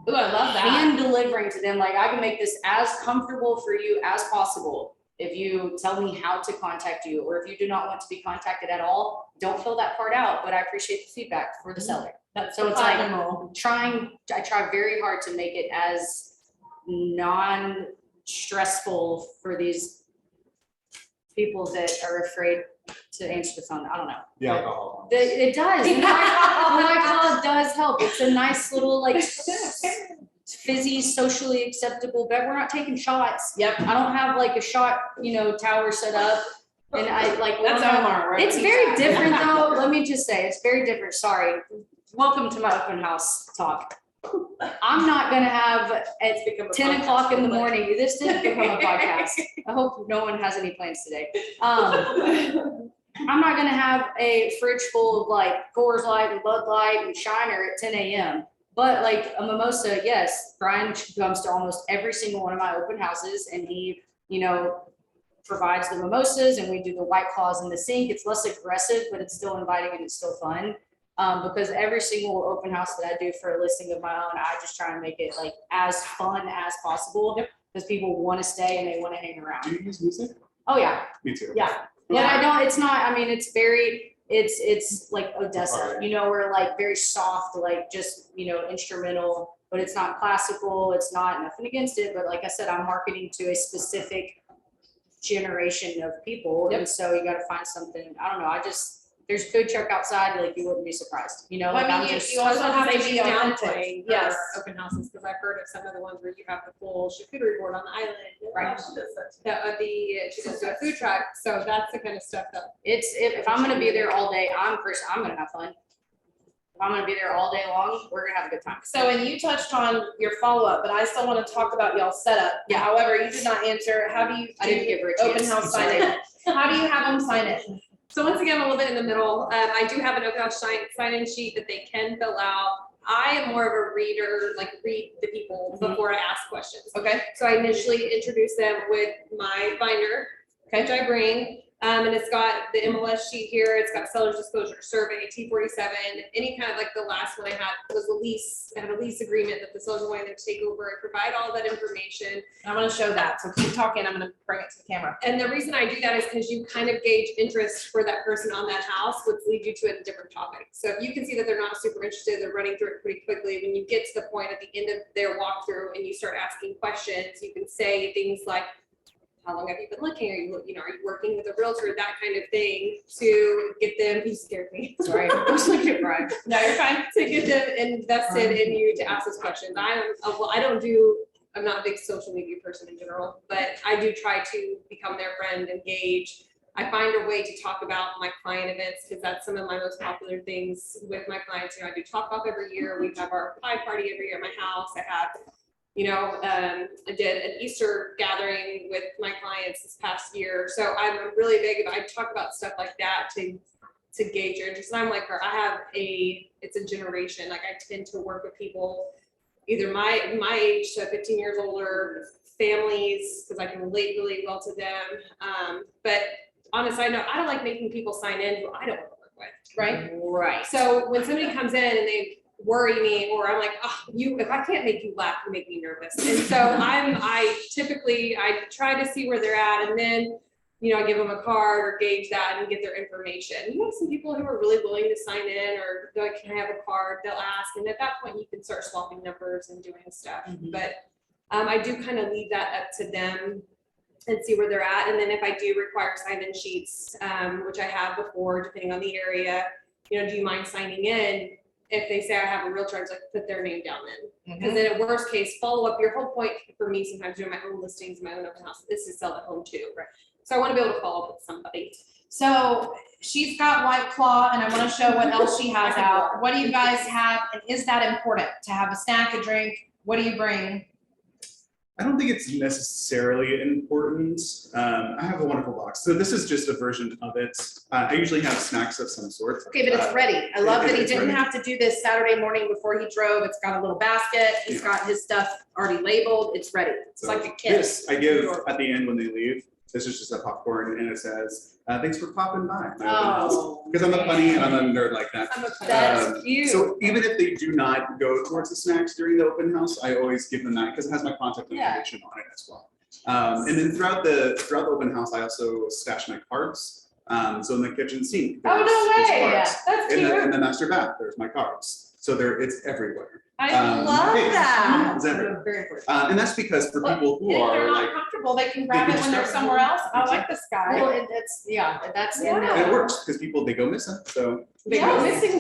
Ooh, I love that. hand delivering to them, like I can make this as comfortable for you as possible. If you tell me how to contact you, or if you do not want to be contacted at all, don't fill that part out, but I appreciate the feedback for the seller. That's So the it's like, platinum rule. I try very hard to make it as non-stressful for these people that are afraid to answer the phone. I don't know. The alcohol. It does. The white claw does help. It's a nice little like fizzy, socially acceptable, but we're not taking shots. Yep. I don't have like a shot, tower set up. And I like, That's Omar. right? it's very different though. Let me just say, it's very different. Sorry. Welcome to my open house talk. I'm not gonna have at 10 o'clock in the morning. This didn't become a podcast. I hope no one has any plans today. I'm not gonna have a fridge full of like Coors Light and Bud Light and Shiner at 10 a.m. But like a mimosa, yes, Brian comes to almost every single one of my open houses and he, provides the mimosas and we do the white claws in the sink. It's less aggressive, but it's still inviting and it's still fun. Because every single open house that I do for a listing of my own, I just try and make it like as fun as possible. Because people want to stay and they want to hang around. Do you use music? Oh yeah, Me too. yeah. But I don't, it's not, I mean, it's like Odessa, we're like very soft, like just, instrumental, but it's not classical. It's not, nothing against it. But like I said, I'm marketing to a specific generation of people. Yep. And so you got to find something, I don't know. There's a food truck outside, like you wouldn't be surprised, Well, like I I'm mean, just. you also have to be authentic. downplaying Yes. open houses, because I've heard of some of the ones where you have the full charcuterie board on the island. Right. She goes to a food truck, so that's the kind of stuff that. It's, if I'm gonna be there all day, I'm gonna have fun. I'm gonna be there all day long. We're gonna have a good time. So, and you touched on your follow-up, but I still want to talk about y'all's setup. Yeah. However, you did not answer, how do you I didn't do give her a chance. open house I'm sorry. sign-in? How do you have them sign it? So once again, I'm a little bit in the middle. I do have an open house sign-in sheet that they can fill out. I am more of a reader, like read the people before I ask questions. Okay, So I initially introduce them with my binder, which I bring. And it's got the MLS sheet here. It's got seller's disclosure survey, T47, any kind of like the last one I had was a lease. I had a lease agreement that the seller wanted to take over. I provide all that information. I'm gonna show that, so keep talking, I'm gonna bring it to the camera. And the reason I do that is because you kind of gauge interest for that person on that house, which leads you to a different topic. So if you can see that they're not super interested, they're running through it pretty quickly. When you get to the point at the end of their walkthrough and you start asking questions, you can say things like, how long have you been looking? Are you working with a realtor? That kind of thing to get them, you scared me. Sorry, I was looking at Brian. No, you're fine. To get them invested in you to ask those questions. I'm not a big social media person in general, but I do try to become their friend, engage. I find a way to talk about my client events because that's some of my most popular things with my clients. I do talk off every year. We have our pie party every year at my house. I have, I did an Easter gathering with my clients this past year. So I'm really big about, I talk about stuff like that to gauge your interest. And I'm like her, it's a generation. Like I tend to work with people either my age to 15 years older, families, because I can relate really well to them. But on a side note, I don't like making people sign in who I don't want to work with, right? Right. So when somebody comes in and they worry me, or I'm like, oh, if I can't make you laugh, you make me nervous. And so I typically try to see where they're at, and then I give them a card or gauge that and get their information. You have some people who are really willing to sign in, or they're like, can I have a card? They'll ask, and at that point you can start swapping numbers and doing stuff. But I do kind of leave that up to them and see where they're at. And then if I do require sign-in sheets, which I have before, depending on the area, do you mind signing in? If they say I have a realtor, I just like put their name down then. Because then at worst case, follow up, your whole point for me sometimes doing my own listings, my own open house, is to sell the home too. Right. So I want to be able to follow up with somebody. So she's got White Claw, and I want to show what else she has out. What do you guys have, and is that important to have a snack, a drink? What do you bring? I don't think it's necessarily important. I have a wonderful box. So this is just a version of it. I usually have snacks of some sort. Okay, but it's ready. I love that he it's didn't ready. have to do this Saturday morning before he drove. It's got a little basket. He's got his stuff already labeled. It's ready. It's So like a kit. This I give at the end when they leave. This is just a popcorn, and it says, thanks for popping by. Oh, Because I'm a funny and I'm a nerd like that. That's cute. So even if they do not go towards the snacks during the open house, I always give them that because it has my contact information on it as well. And then throughout the open house, I also stash my cards. So in the kitchen sink, Oh, no there's way. cards. That's In cute. the master bath, there's my cards. So it's everywhere. I love hey, that. it's everywhere. Very important. And that's because for Well, people who If they're are not like, comfortable, they can grab can it when just they're grab it. somewhere else. I like this guy. Well, that's in Yeah. the. it works because people, they go missing. So They go Yes. missing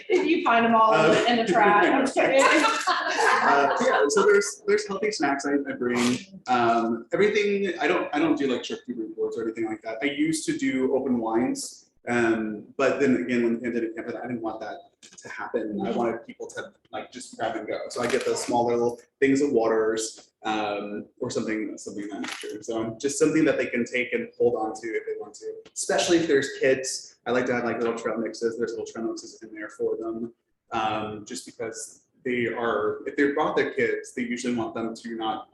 If you find them all in the trash. I'm just kidding. yeah, so there's healthy snacks I bring. Everything, I don't do like charcuterie boards or anything like that. I used to do open wines, but then again, when the pandemic happened, I didn't want that to happen. I wanted people to like just grab and go. So I get those small little things of waters, or something of that nature. So just something that they can take and hold on to if they want to. Especially if there's kids, I like to have like little trail mixes. There's little trail mixes in there for them, just because if they brought their kids, they usually want them to not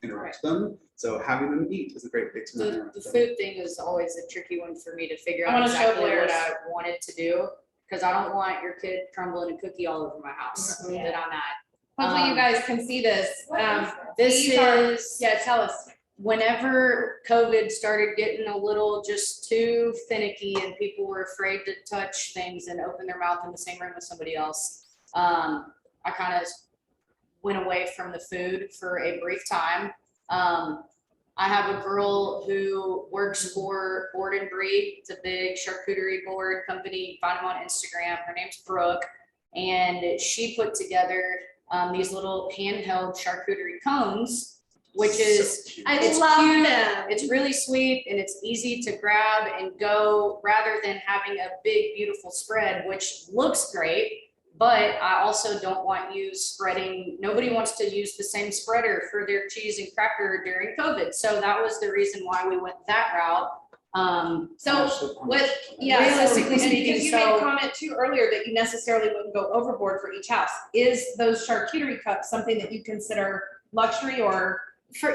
interrupt them. So having them eat is a great way to not The interrupt them. food thing is always a tricky one for me to figure I out wanna show exactly Blair's. what I wanted to do. Cause I don't want your kid crumbling a cookie all over my house Yeah. that I'm at. Hopefully you guys can see this. This These are- is, Yeah, tell us. whenever COVID started getting a little just too finicky and people were afraid to touch things and open their mouth in the same room with somebody else, I kind of went away from the food for a brief time. I have a girl who works for Board and Breed. It's a big charcuterie board company. Find them on Instagram. Her name's Brooke. And she put together these little handheld charcuterie cones which is, I it's love cute, them. it's really sweet, and it's easy to grab and go rather than having a big, beautiful spread, which looks great. But I also don't want you spreading, nobody wants to use the same spreader for their cheese and cracker during COVID. So that was the reason why we went that route. So with, yeah, so, Realistically and speaking, because you made so- a comment too earlier that you necessarily wouldn't go overboard for each house. Is those charcuterie cups something that you consider luxury or?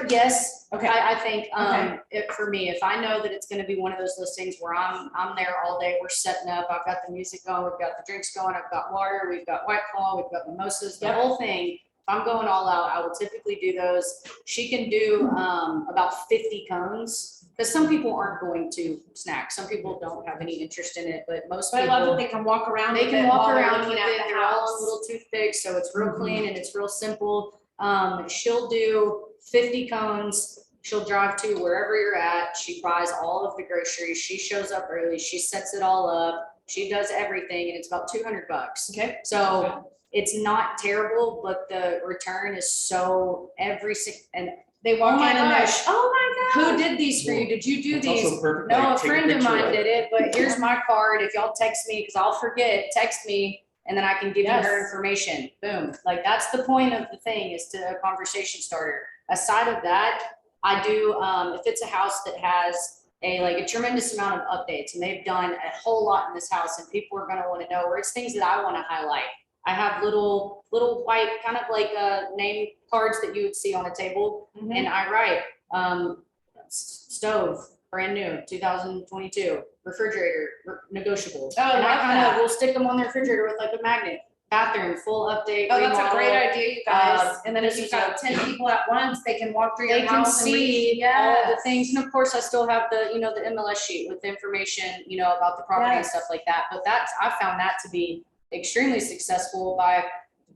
Yes, Okay. I think, Okay. for me, if I know that it's gonna be one of those listings where I'm there all day, we're setting up, I've got the music going, we've got the drinks going, I've got water, we've got White Claw, we've got mimosas, the Yep. whole thing. If I'm going all out, I will typically do those. She can do, about 50 cones, because some people aren't going to snack. Some people don't have any interest in it, but most But I people. love that they can walk around. They with can it walk while they're around with looking at it, the they're all house. on little toothpicks, so it's real clean and it's real simple. She'll do 50 cones, she'll drive to wherever you're at, she buys all of the groceries, she shows up early, she sets it all up, she does everything, and it's about $200. Okay. So it's not terrible, but the return is so and They walk oh in my and they're, gosh, oh my who God. did these for you? Did you do It's these? also perfect, No, like, a take friend of picture mine did it, but here's my card. If y'all text me, because I'll forget, text me, and then I can give you her Yes. information. Boom. Like, that's the point of the thing, is to a conversation starter. Aside of that, I do, if it's a house that has a tremendous amount of updates, and they've done a whole lot in this house, and people are gonna wanna know, or it's things that I wanna highlight. I have little white, kind of like name cards that you would see on a table, Mhm. and I write, stove, brand new, 2022, refrigerator, negotiable. Oh, I And I love kind that. of will stick them on the refrigerator with like a magnet. Bathroom, full update, Oh, that's a remodel. great idea, you guys. And then if this you've is got 10 people at once, they can walk through They your can house and read. see all the Yes. things, and of course, I still have the, the MLS sheet with the information, about the property and Yes. stuff like that. But I found that to be extremely successful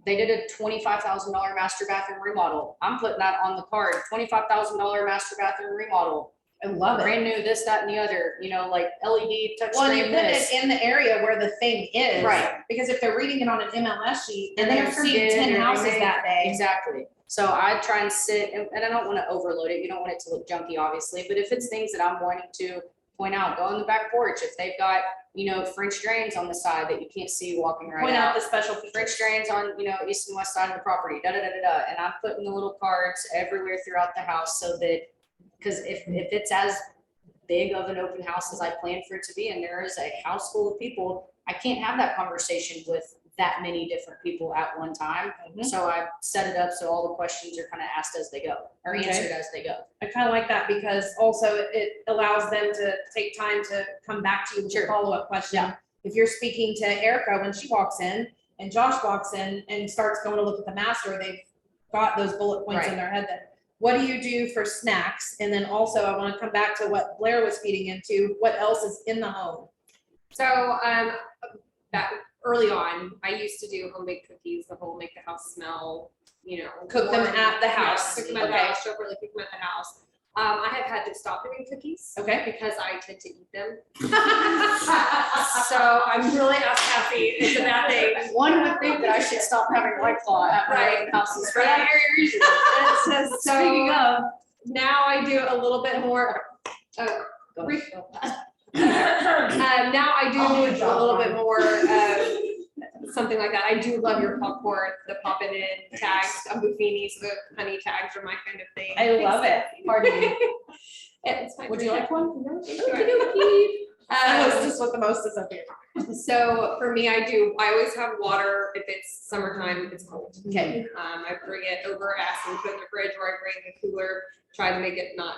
they did a $25,000 master bathroom remodel. I'm putting that on the card, $25,000 master bathroom remodel. I love it. Brand new, this, that, and the other, like LED Well, and you touchscreen put this. it in the area where the thing is. Right. Because if they're reading it on an MLS sheet and They're they're gonna seeing forget, 10 or they houses may- that day. Exactly. So I try and sit, and I don't want to overload it. You don't want it to look junky, obviously, but if it's things that I'm wanting to point out, go on the back porch. If they've got, French drains on the side that you can't see walking right Point out out. the special French features. drains on, east and west side of the property, da, da, da, da, da. And I'm putting the little cards everywhere throughout the house so that, because if it's as big of an open house as I planned for it to be, and there is a house full of people, I can't have that conversation with that many different people at one time. Mhm. So I set it up so all the questions are kind of asked as they go, or Okay. answered as they go. I kind of like that because also it allows them to take time to come back to you with a Sure. follow-up question. Yeah. If you're speaking to Erika when she walks in and Josh walks in and starts going to look at the master, they've got those bullet points in Right. their head that, what do you do for snacks? And then also I want to come back to what Blair was feeding into, what else is in the home? So, that early on, I used to do homemade cookies, the whole make the house smell, Cook them warm. at the Yeah, house. cook them at the Okay. house, show up early, cook them at the house. I have had to stop doing cookies. Okay. Because I tend to eat them. So I'm really not happy. It's a bad thing. One would think that I should stop having White Claw at my Right. open houses for that very reason. So Speaking of. now I do a little bit more. Go. Now I do Oh, a good job, little bit Ryan. more, something like that. I do love your popcorn, the pop it in tags, buffinis, the honey tags are my kind of thing. I love it. Pardon me. It's my Would you like one? No, thank Okey you. That was just what the most is up here. So for me, I always have water if it's summertime, if it's cold. Okay. I bring it over, ask them to put it in the fridge, or I bring the cooler, try to make it not,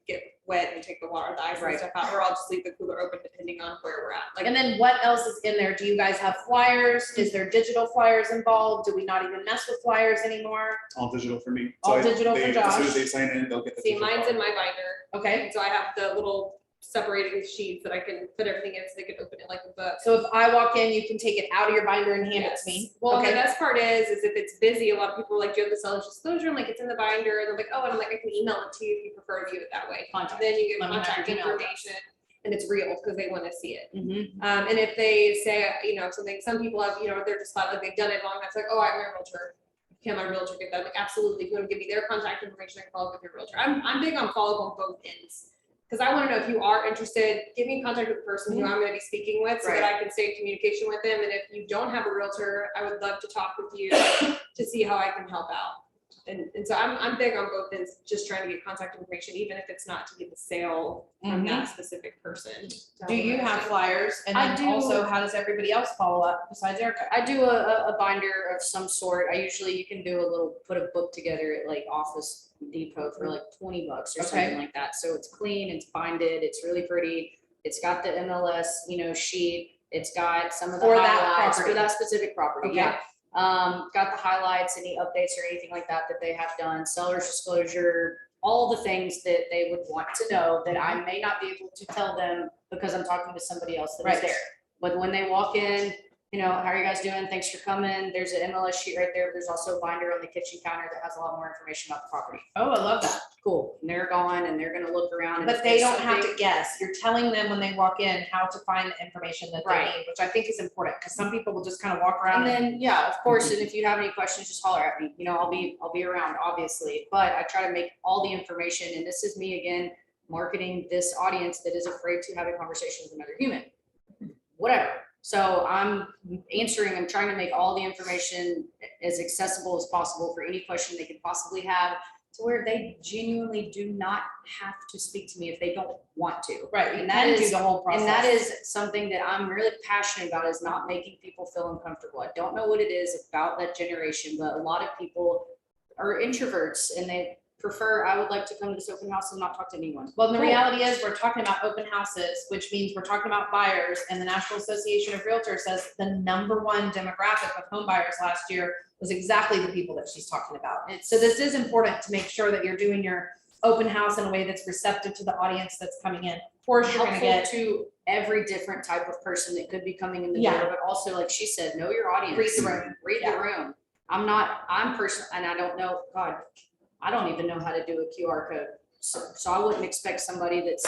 get wet and take the water, the ice and Right. stuff out, or I'll just leave the cooler open depending on where we're at. Like, And then what else is in there? Do you guys have flyers? Is there digital flyers involved? Do we not even mess with flyers anymore? All digital for me. All So digital for As soon Josh. as they sign in, they'll get the. see, digital mine's copy. in my binder, Okay, and so I have the little separating sheets that I can put everything in so they can open it like a book. so if I walk in, you can take it out of your binder and hand it Yes. to me? Well, and the Okay, best part is if it's busy, a lot of people are like, do you have the seller's disclosure? I'm like, it's in the binder, and they're like, oh, and I'm like, I can email it to you if you prefer to view it that way. Contact. Then you get Let me know contact your email information, and it's real, because they wanna see it. Mhm. And if they say, something, some people have, they're just thought like they've done it long, it's like, oh, I'm a realtor. can my realtor give that? I'm like, absolutely. If you want to give me their contact information, I can follow up with your realtor. I'm big on follow up on both ends. Because I want to know if you are interested, give me in contact with the person who I'm going to be speaking with so that I can stay in communication with them. And if you don't have a realtor, I would love to talk with you to see how I can help out. And so I'm big on both ends, just trying to get contact information, even if it's not to get the sale from that specific person. Do you have flyers? And I then do. also, how does everybody else follow up besides Erika? I do a binder of some sort. You can do put a book together at like Office Depot for like $20 or something like that. So it's clean, it's binded, it's really pretty. It's got the MLS, sheet. It's got some of the For that highlights property. for that specific property. Okay. Yeah. Got the highlights, any updates or anything like that they have done, seller's disclosure, all the things that they would want to know that I may not be able to tell them because I'm talking to somebody else that is Right. there. But when they walk in, how are you guys doing? Thanks for coming. There's an MLS sheet right there. There's also a binder on the kitchen counter that has a lot more information about the property. Oh, I love that. Cool. And they're gone and they're gonna look around. and But if they there's don't have something- to guess. You're telling them when they walk in how to find the information that they Right. need, which I think is important because some people will just kind of walk around. And then, yeah, of course, and if you have any questions, just holler at me. I'll be around, obviously, but I try to make all the information, and this is me again, marketing this audience that is afraid to have a conversation with another human. Whatever. So I'm trying to make all the information as accessible as possible for any question they could possibly have, to where they genuinely do not have to speak to me if they don't want to. Right, you And that can do is- the whole process. And that is something that I'm really passionate about, is not making people feel uncomfortable. I don't know what it is about that generation, but a lot of people are introverts and they prefer, I would like to come to this open house and not talk to anyone. Well, the Cool. reality is we're talking about open houses, which means we're talking about buyers, and the National Association of Realtors says the number one demographic of home buyers last year was exactly the people that she's talking about. So this is important to make sure that you're doing your open house in a way that's receptive to the audience that's coming in. Of course, you're gonna Helpful get, to every different type of person that could be coming in the Yeah. door, but also, like she said, know your audience. Read the room. Read Yeah. the room. I'm personal, and I don't know, God, I don't even know how to do a QR code. So I wouldn't expect somebody that's,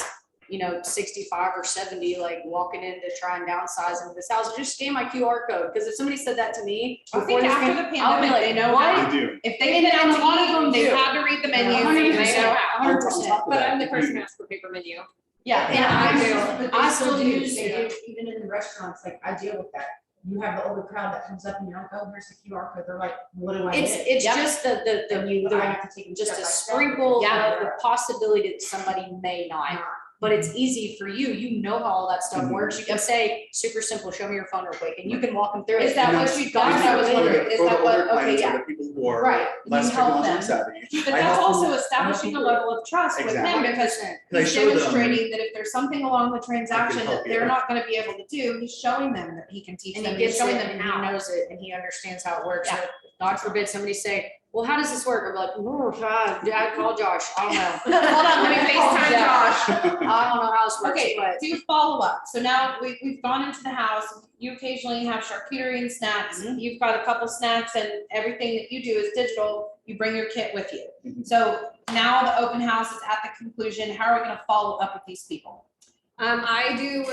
65 or 70, like walking in to try and downsize into this house, just scan my QR code. Because if somebody said that to me I before think this after came- the I'll be pandemic, like, they know what? how. They do. If they've And been out a to lot of eat, them they've do. had to read the menus, and 100%. they know how. 100%. But I'm the person who asked for paper menu. Yeah, And I do. I still use They even in the restaurants, like I deal with that. You have the older crowd that comes up and you're like, oh, here's the QR code. They're like, what do I get? It's Yep. just the And I have to take them just step a by step. sprinkle Yeah. of the possibility that somebody may not. But it's easy for you. You know how all that stuff Mhm. works. You can say, super simple, show me your phone real quick, and you can walk them through it. Is that what you got? I was wondering, is For the that what, older okay, clients or yeah. the people who are Right, less you help technology them. savvy. But I that's help also them- establishing a them. level of trust with them, Exactly. because 100%. And I he's show them- demonstrating that if there's something along the transaction help that you. they're not gonna be able to do, he's showing them that he can teach And them, he he's gets showing it, them and he how. knows it, and he understands how it works. Yeah. So, God forbid somebody say, well, how does this work? I'm like, oh, God, Dad, call Josh. I don't know. Hold on, let me FaceTime Yeah. Josh. I don't know how this works, Okay, but do follow up. So now we've gone into the house. You occasionally have charcuterie and snacks. Mhm. You've got a couple snacks, and everything that you do is digital. You bring your kit with you. Mhm. So now the open house is at the conclusion. How are we gonna follow up with these people? I do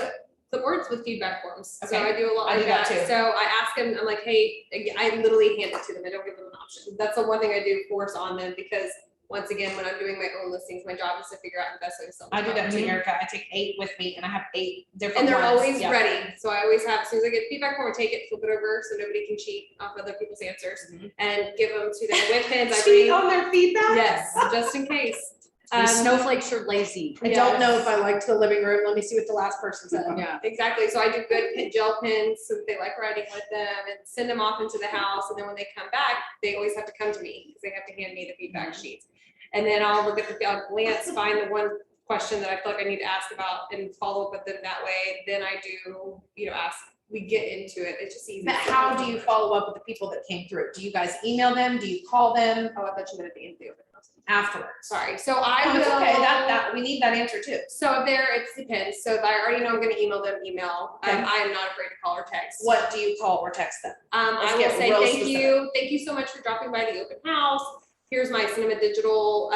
the words with feedback forms. So Okay. I do a lot I like do that that. too. So I ask them, I'm like, hey, I literally hand it to them. I don't give them an option. That's the one thing I do force on them, because once again, when I'm doing my own listings, my job is to figure out the best way to sell. I do that too, Mhm. Erika. I take 8 with me, and I have 8 different And they're ones. always Yeah. ready. So I always have, as soon as I get feedback form, I take it, flip it over so nobody can cheat off other people's answers, Mhm. and give them to them with pins. I Cheat bring, on their feedback? yes, just in case. these snowflakes are lazy. I don't know if I liked the living room. Let me see what the last person said. Yeah. Exactly. So I do good gel pins so that they like writing with them, and send them off into the house. And then when they come back, they always have to come to me because they have to hand me the feedback sheets. And then I'll look at I'll glance, find the one question that I feel like I need to ask about and follow up with them that way. Then I do, ask, we get into it. It's just easy. But how do you follow up with the people that came through? Do you guys email them? Do you call them Oh, I thought you meant at the end of the open house. afterwards? Sorry. So I Oh, will. it's okay. That we need that answer too. So there, it depends. So if I already know I'm gonna email them, email. Okay. I am not afraid to call or text. What do you call or text them? Let's I will get say real thank you so much for dropping by the open house. Here's my cinema digital,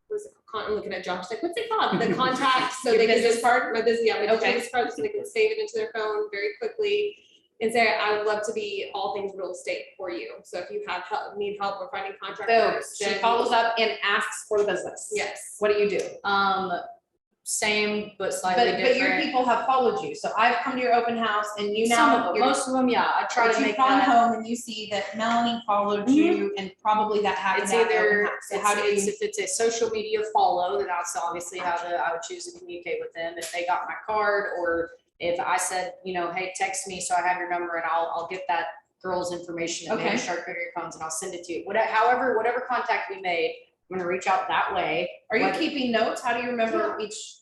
what is it called? I'm looking at Josh, like, what's it called? The contact, so Your they can business just. card? My business, yeah, my Okay. business card, so they can save it into their phone very quickly. and say, I would love to be all things real estate for you. So if you have help, need help with finding So contractors. she then- follows up and asks for the business. Yes. What do you do? Same, but slightly But your different. people have followed you. So I've come to your open house and you Some of now, them, you're, most of them, yeah, I try but to you've make gone that. home and you see that Melanie followed you and probably that happened It's at the open either, house. So how do it's, you? if it's a social media follow, then that's obviously how I would choose to communicate with them. If they got my card, or if I said, you know, hey, text me so I have your number and I'll get that girl's information and Okay. maybe charcuterie cones and I'll send it to you. Whatever contact we made, I'm gonna reach out that way. Are you Whether- keeping notes? How do you remember each?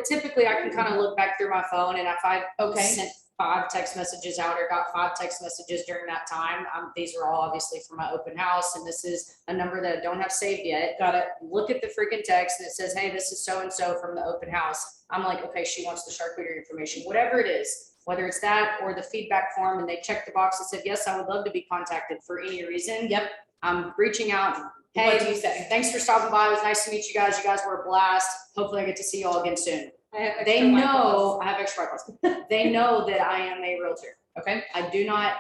Typically I can kind of look back through my phone, and if I Okay. sent 5 text messages out or got 5 text messages during that time, these are all obviously from my open house, and this is a number that I don't have saved yet. Got it. Look at the freaking text and it says, hey, this is so-and-so from the open house. I'm like, okay, she wants the charcuterie information, whatever it is, whether it's that or the feedback form, and they checked the box and said, yes, I would love to be contacted for any reason. Yep. I'm reaching out. What do Hey, you say? thanks for stopping by. It was nice to meet you guys. You guys were a blast. Hopefully I get to see you all again soon. I have extra They white know, I have extra white They know that I am a realtor. Okay. I do not,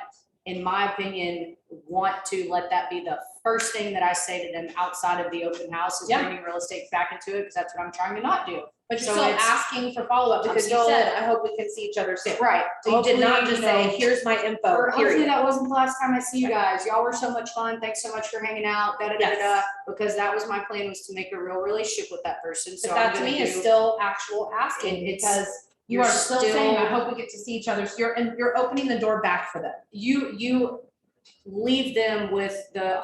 in my opinion, want to let that be the first thing that I say to them outside of the open house is Yeah. bringing real estate back into it, because that's what I'm trying to not do. But you're So still it's- asking for follow-up I'm because you still- said, I hope we can see each other soon. Right. So you did not Hopefully, just you know, say, here's my info, or hopefully period. that wasn't the last time I see you guys. Y'all were so much fun. Thanks so much for hanging out, Yes. because that was my plan, was to make a real relationship with that person. So But I'm that to gonna me is do- still actual asking It's- because you you're are still saying, I still- hope we get to see each other. So you're opening the door back for them. you leave them with the,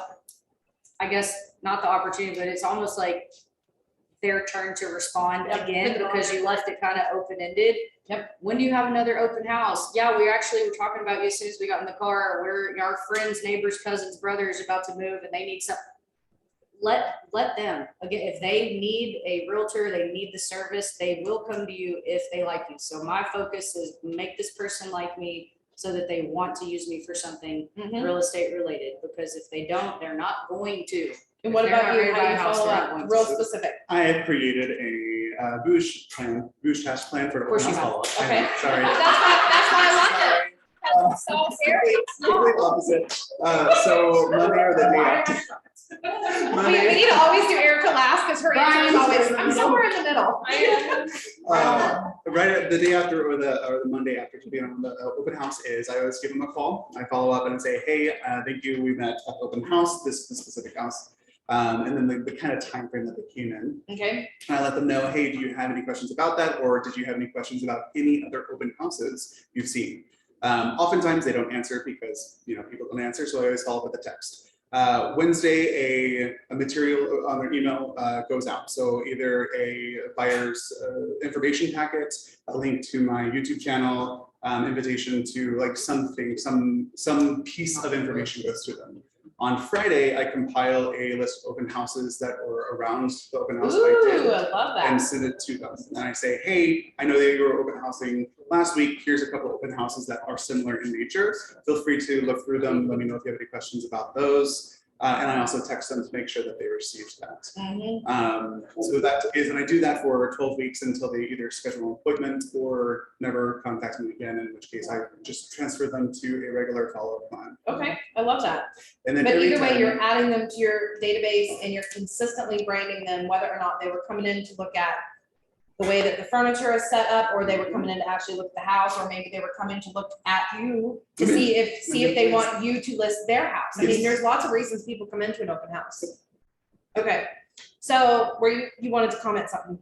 I guess, not the opportunity, but it's almost like their turn to respond Yep, again, put it on because there. you left it kind of open-ended. Yep. When do you have another open house? Yeah, we actually were talking about you as soon as we got in the car. We're, our friends, neighbors, cousins, brothers about to move and they need some. Let them, again, if they need a realtor, they need the service, they will come to you if they like you. So my focus is make this person like me so that they want to use me for something real estate related, because if they don't, they're not going to. And what If they're about not you? ready to How buy do a you house, follow they're not up? going Real to. specific. I have created a Boosh task plan for Of course you open have. house follow-up. Okay. I know, sorry. That's why I love it. That's so very Complete opposite. So Monday or the day after. We need to always do Erika last because her answer is Brian's always, in the I'm middle. somewhere in the middle. Right at the day after or the Monday after, to be on the open house is, I always give them a call. I follow up and say, hey, thank you. We met at the open house, this specific house. And then the kind of time frame that they came in. Okay. And I let them know, hey, do you have any questions about that? Or did you have any questions about any other open houses you've seen? Oftentimes they don't answer because, you know, people don't answer. So I always follow up with a text. Wednesday, a material on their email goes out. So either a buyer's information packet, a link to my YouTube channel, invitation to like something, some piece of information goes to them. On Friday, I compile a list of open houses that were around the open house that I did, Ooh, I love and that. send it to them. And I say, hey, I know that you were open housing last week. Here's a couple of open houses that are similar in nature. Feel free to look through them. Let me know if you have any questions about those. And I also text them to make sure that they received that. Mhm. So that is, and I do that for 12 weeks until they either schedule an appointment or never contact me again, in which case I just transfer them to a regular follow-up plan. Okay, I love that. And then But every either way, time- you're adding them to your database and you're consistently branding them, whether or not they were coming in to look at the way that the furniture is set up, or they were coming in to actually look at the house, or maybe they were coming to look at you to see if they want you to list their house. I mean, Yes. there's lots of reasons people come into an open house. Okay, so you wanted to comment something?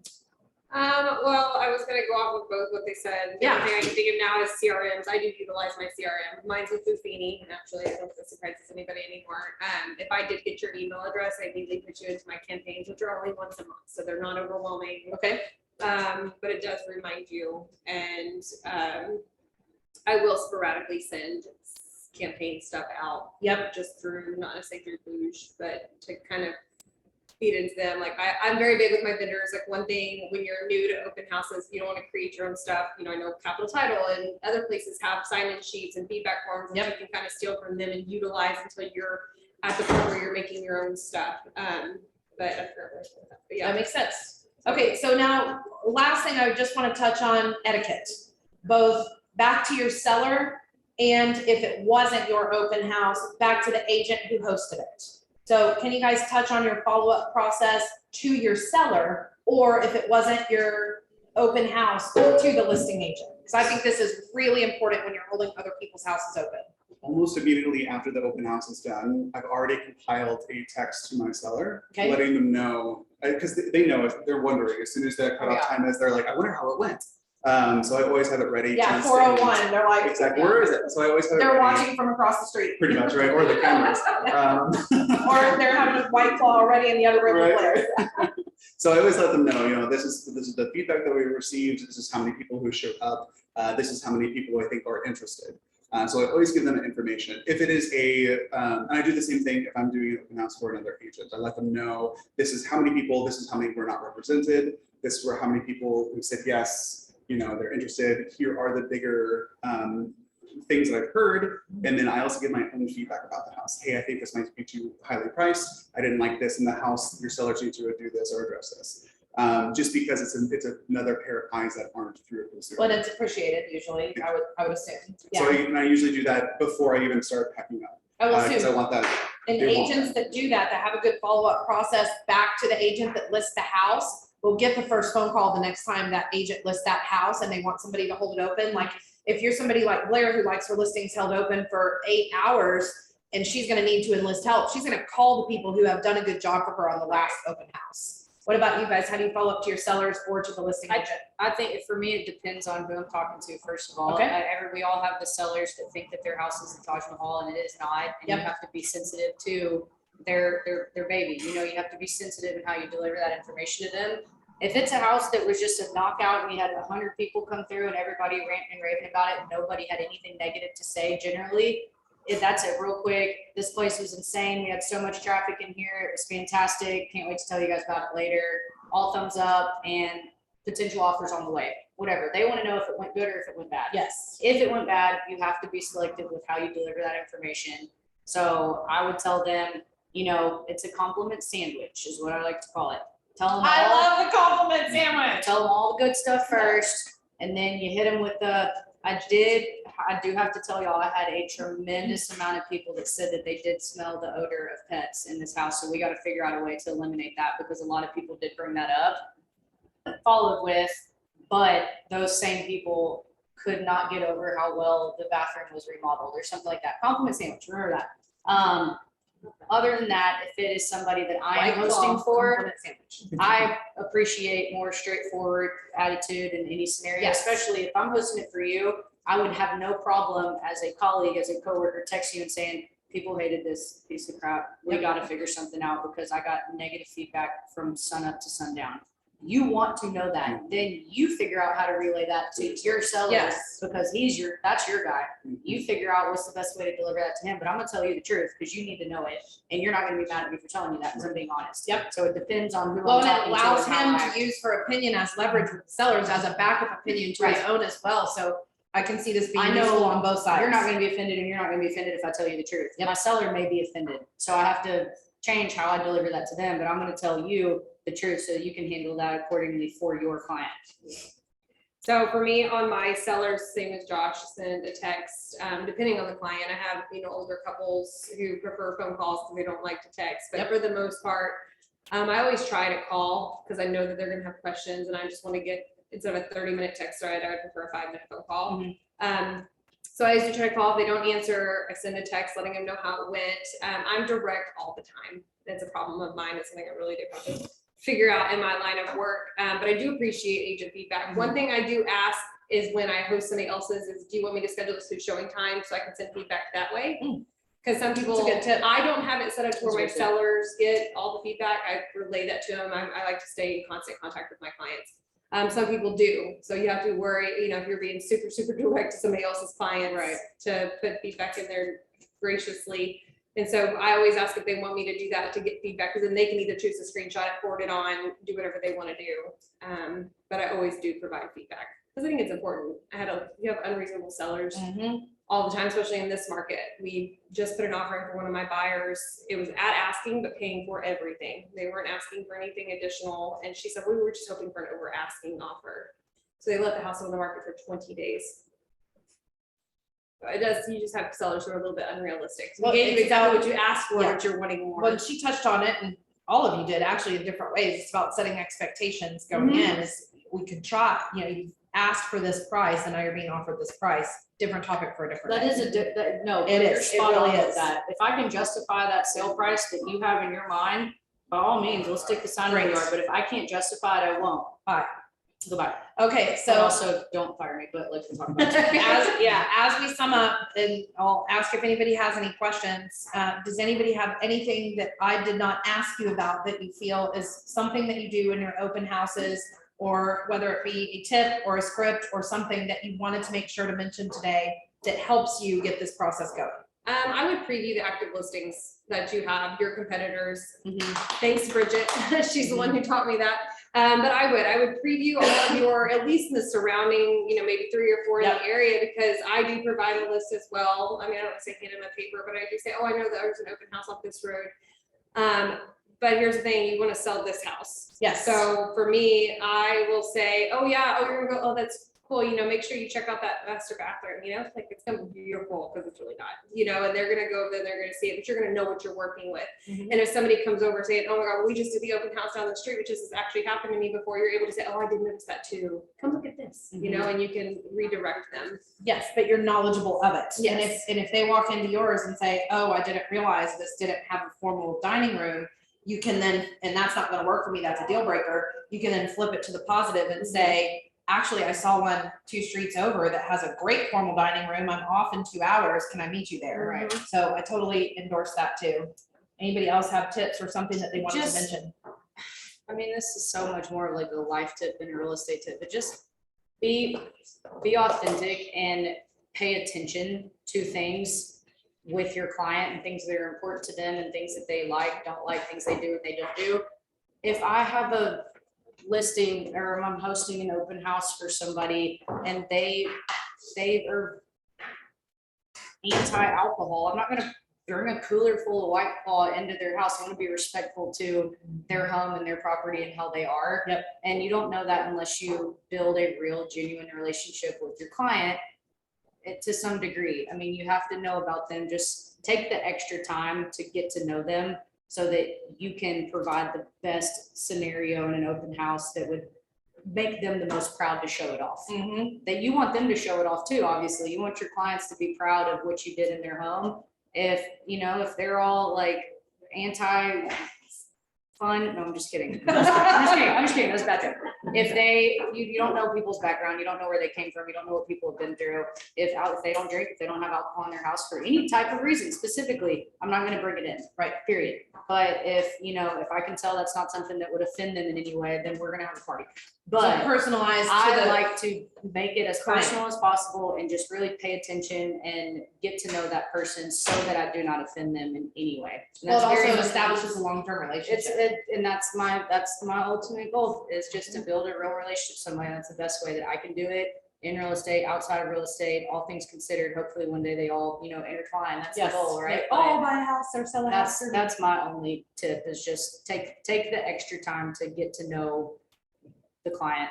Well, I was gonna go off of both what they said. The Yeah. only thing I can think of now is CRMs. I do utilize my CRM. Mine's with Buffini, and actually, I don't think this surprises anybody anymore. If I did get your email address, I immediately put you into my campaigns, which are only once a month, so they're not overwhelming. Okay, But it does remind you, and I will sporadically send campaign stuff out. Yep. Just through, not necessarily through Boosh, but to kind of feed into them. Like I'm very big with my vendors. Like one thing, when you're new to open houses, you don't want to create your own stuff. You know, I know Capital Title and other places have sign-in sheets and feedback forms that you can kind of steal from them and utilize until you're at the point where you're making your own stuff. But I forgot where I was going with that. But yeah. that makes sense. Okay, so now, last thing I just want to touch on etiquette, both back to your seller, and if it wasn't your open house, back to the agent who hosted it. So can you guys touch on your follow-up process to your seller, or if it wasn't your open house, to the listing agent? Because I think this is really important when you're holding other people's houses open. Almost immediately after the open house is done, I've already compiled a text to my seller, Okay. letting them know, because they know, they're wondering, as soon as the cutoff time is, they're like, I wonder how it went. So I always have it ready. Yeah, to 401, they're like. Exactly, where is it? So I always have it They're ready. watching from across the street. Pretty much, right, or the cameras. Or they're having a White Claw already in the other room with Blair. So I always let them know, this is the feedback that we received, this is how many people who showed up, this is how many people I think are interested. So I always give them information. If it is and I do the same thing if I'm doing an open house for another agent. I let them know, this is how many people, this is how many were not represented, this were how many people who said yes, they're interested, here are the bigger things that I've heard, and then I also give my own feedback about the house. Hey, I think this might be too highly priced. I didn't like this in the house. Your sellers need to do this or address this. Just because it's another pair of eyes that aren't through a consumer. Well, it's appreciated usually, I would assume. So Yeah, I usually do that before I even start packing up. I will Because I assume. want that. And they want agents that do that have a good follow-up process back to the agent that lists the house, will get the first phone call the next time that agent lists that house and they want somebody to hold it open. Like if you're somebody like Blair who likes her listings held open for 8 hours and she's gonna need to enlist help, she's gonna call the people who have done a good job for her on the last open house. What about you guys? How do you follow up to your sellers or to the listing agent? I think for me, it depends on who I'm talking to, first of all. Okay. We all have the sellers that think that their house is the Taj Mahal and it is not. And you Yep. have to be sensitive to their baby. You have to be sensitive in how you deliver that information to them. If it's a house that was just a knockout and we had 100 people come through and everybody ranting and raving about it and nobody had anything negative to say generally, if that's it real quick. This place was insane. We had so much traffic in here. It was fantastic. Can't wait to tell you guys about it later. All thumbs up and potential offers on the way. Whatever. They want to know if it went good or if it went bad. Yes. If it went bad, you have to be selective with how you deliver that information. So I would tell them, it's a compliment sandwich is what I like to call it. Tell them I love the compliment sandwich. Tell them all the good stuff first, and then you hit them with I do have to tell y'all, I had a tremendous amount of people that said that they did smell the odor of pets in this house. So we got to figure out a way to eliminate that because a lot of people did bring that up. Followed with, but those same people could not get over how well the bathroom was remodeled or something like that. Compliment sandwich, remember that. Other than that, if it is somebody that I am hosting for, Compliment sandwich. I appreciate more straightforward attitude in any scenario, Yes. especially if I'm hosting it for you. I would have no problem as a colleague, as a coworker, text you and saying, people hated this piece of crap. We Yep. got to figure something out because I got negative feedback from sun up to sundown. You want to know that, then you figure out how to relay that to your seller Yes. because that's your guy. You figure out what's the best way to deliver that to him, but I'm gonna tell you the truth because you need to know it. And you're not gonna be mad at me for telling you that because I'm being honest. Yep. So it depends on who Well, I'm and it talking to allows and how I him act. to use her opinion as leverage with the sellers as a backup opinion to his Right. own as well. So I can see this I being know useful on both sides. You're not gonna be offended and you're not gonna be offended if I tell you the truth. Yep. My seller may be offended, so I have to change how I deliver that to them, but I'm gonna tell you the truth so you can handle that accordingly for your client. So for me, on my sellers, same as Josh, send a text, depending on the client. I have, older couples who prefer phone calls because they don't like to text, but for the most part, I always try to call because I know that they're gonna have questions and I just want to get, instead of a 30-minute text thread, I would prefer a 5-minute phone call. So I usually try to call. If they don't answer, I send a text letting them know how it went. I'm direct all the time. That's a problem of mine. It's something I really do have to figure out in my line of work. But I do appreciate agent feedback. One thing I do ask is when I host somebody else's is, do you want me to schedule this through showing time so I can send feedback that way? Because some people, That's a good tip. I don't have it set up to where my That's a good tip. sellers get all the feedback. I relay that to them. I like to stay in constant contact with my clients. Some people do. So you have to worry, if you're being super, super direct to somebody else's clients, Right. to put feedback in there graciously. And so I always ask if they want me to do that to get feedback, because then they can either choose to screenshot it, forward it on, do whatever they want to do. But I always do provide feedback because I think it's important. You have unreasonable sellers all the time, especially in this market. We just put an offering for one of my buyers. It was at asking, but paying for everything. They weren't asking for anything additional. And she said, we were just hoping for an over asking offer. So they let the house on the market for 20 days. it does, you just have sellers who are a little bit unrealistic. We Well, gave you it's exactly about- what you asked for, yeah. but you're wanting more. Well, she touched on it, and all of you did actually in different ways. It's about setting expectations going Mhm. in. Is we could try, you've asked for this price and now you're being offered this price. Different topic for a different That day. is no, It you're is. It spot really on with is. that. If I can justify that sale price that you have in your mind, by all means, we'll stick the sign in the Great. yard, but if I can't justify it, I won't. Alright. Goodbye. Okay, So so also, don't fire me, but let's talk about it. as we sum up, and I'll ask if anybody has any questions. Does anybody have anything that I did not ask you about that you feel is something that you do in your open houses? Or whether it be a tip or a script or something that you wanted to make sure to mention today that helps you get this process going? I would preview the active listings that you have, your competitors. Mm-hmm. Thanks, Bridget. She's the one who taught me that. But I would preview all of your, at least in the surrounding, maybe 3 or 4 in Yep. the area, because I do provide a list as well. I mean, I don't say it in my paper, but I do say, oh, I know that there's an open house off this road. But here's the thing, you want to sell this house. Yes. So for me, I will say, oh yeah, oh, you're gonna go, oh, that's cool, make sure you check out that master bathroom, like it's gonna be beautiful, because it's really not, and they're gonna go over there, they're gonna see it, but you're gonna know what you're working with. Mhm. And if somebody comes over saying, oh my God, we just did the open house down the street, which has actually happened to me before, you're able to say, oh, I did notice that too. Come look at this, and you can redirect them. Yes, but you're knowledgeable of it. Yes. And if they walk into yours and say, oh, I didn't realize this didn't have a formal dining room, you can then, and that's not gonna work for me, that's a deal breaker, you can then flip it to the positive and say, actually, I saw one 2 streets over that has a great formal dining room, I'm off in 2 hours, can I meet you there? Right. So I totally endorse that too. Anybody else have tips or something that they wanted to Just- mention? I mean, this is so much more like a life tip than a real estate tip, but just be authentic and pay attention to things with your client and things that are important to them and things that they like, don't like, things they do and they don't do. If I have a listing or I'm hosting an open house for somebody and they are anti-alcohol, I'm not gonna bring a cooler full of White Claw into their house. I want to be respectful to their home and their property and how they are. Yep. And you don't know that unless you build a real genuine relationship with your client to some degree. I mean, you have to know about them. Just take the extra time to get to know them so that you can provide the best scenario in an open house that would make them the most proud to show it off. Mm-hmm. That you want them to show it off too, obviously. You want your clients to be proud of what you did in their home. If they're all like anti fun, no, I'm just kidding. I'm just kidding. That's a bad joke. If you don't know people's background, you don't know where they came from, you don't know what people have been through. If they don't drink, if they don't have alcohol in their house for any type of reason, specifically, I'm not gonna bring it in, right, period. But if I can tell that's not something that would offend them in any way, then we're gonna have a party. But Personalized to I the, like to make it as client. personal as possible and just really pay attention and get to know that person so that I do not offend them in any way. And well, it that's very also much- establishes a long-term relationship. and that's my ultimate goal, is just to build a real relationship with somebody. That's the best way that I can do it in real estate, outside of real estate, all things considered. Hopefully one day they all, intertwine. That's the Yes, goal, right? they all buy a house or sell a house. That's my only tip, is just take the extra time to get to know the client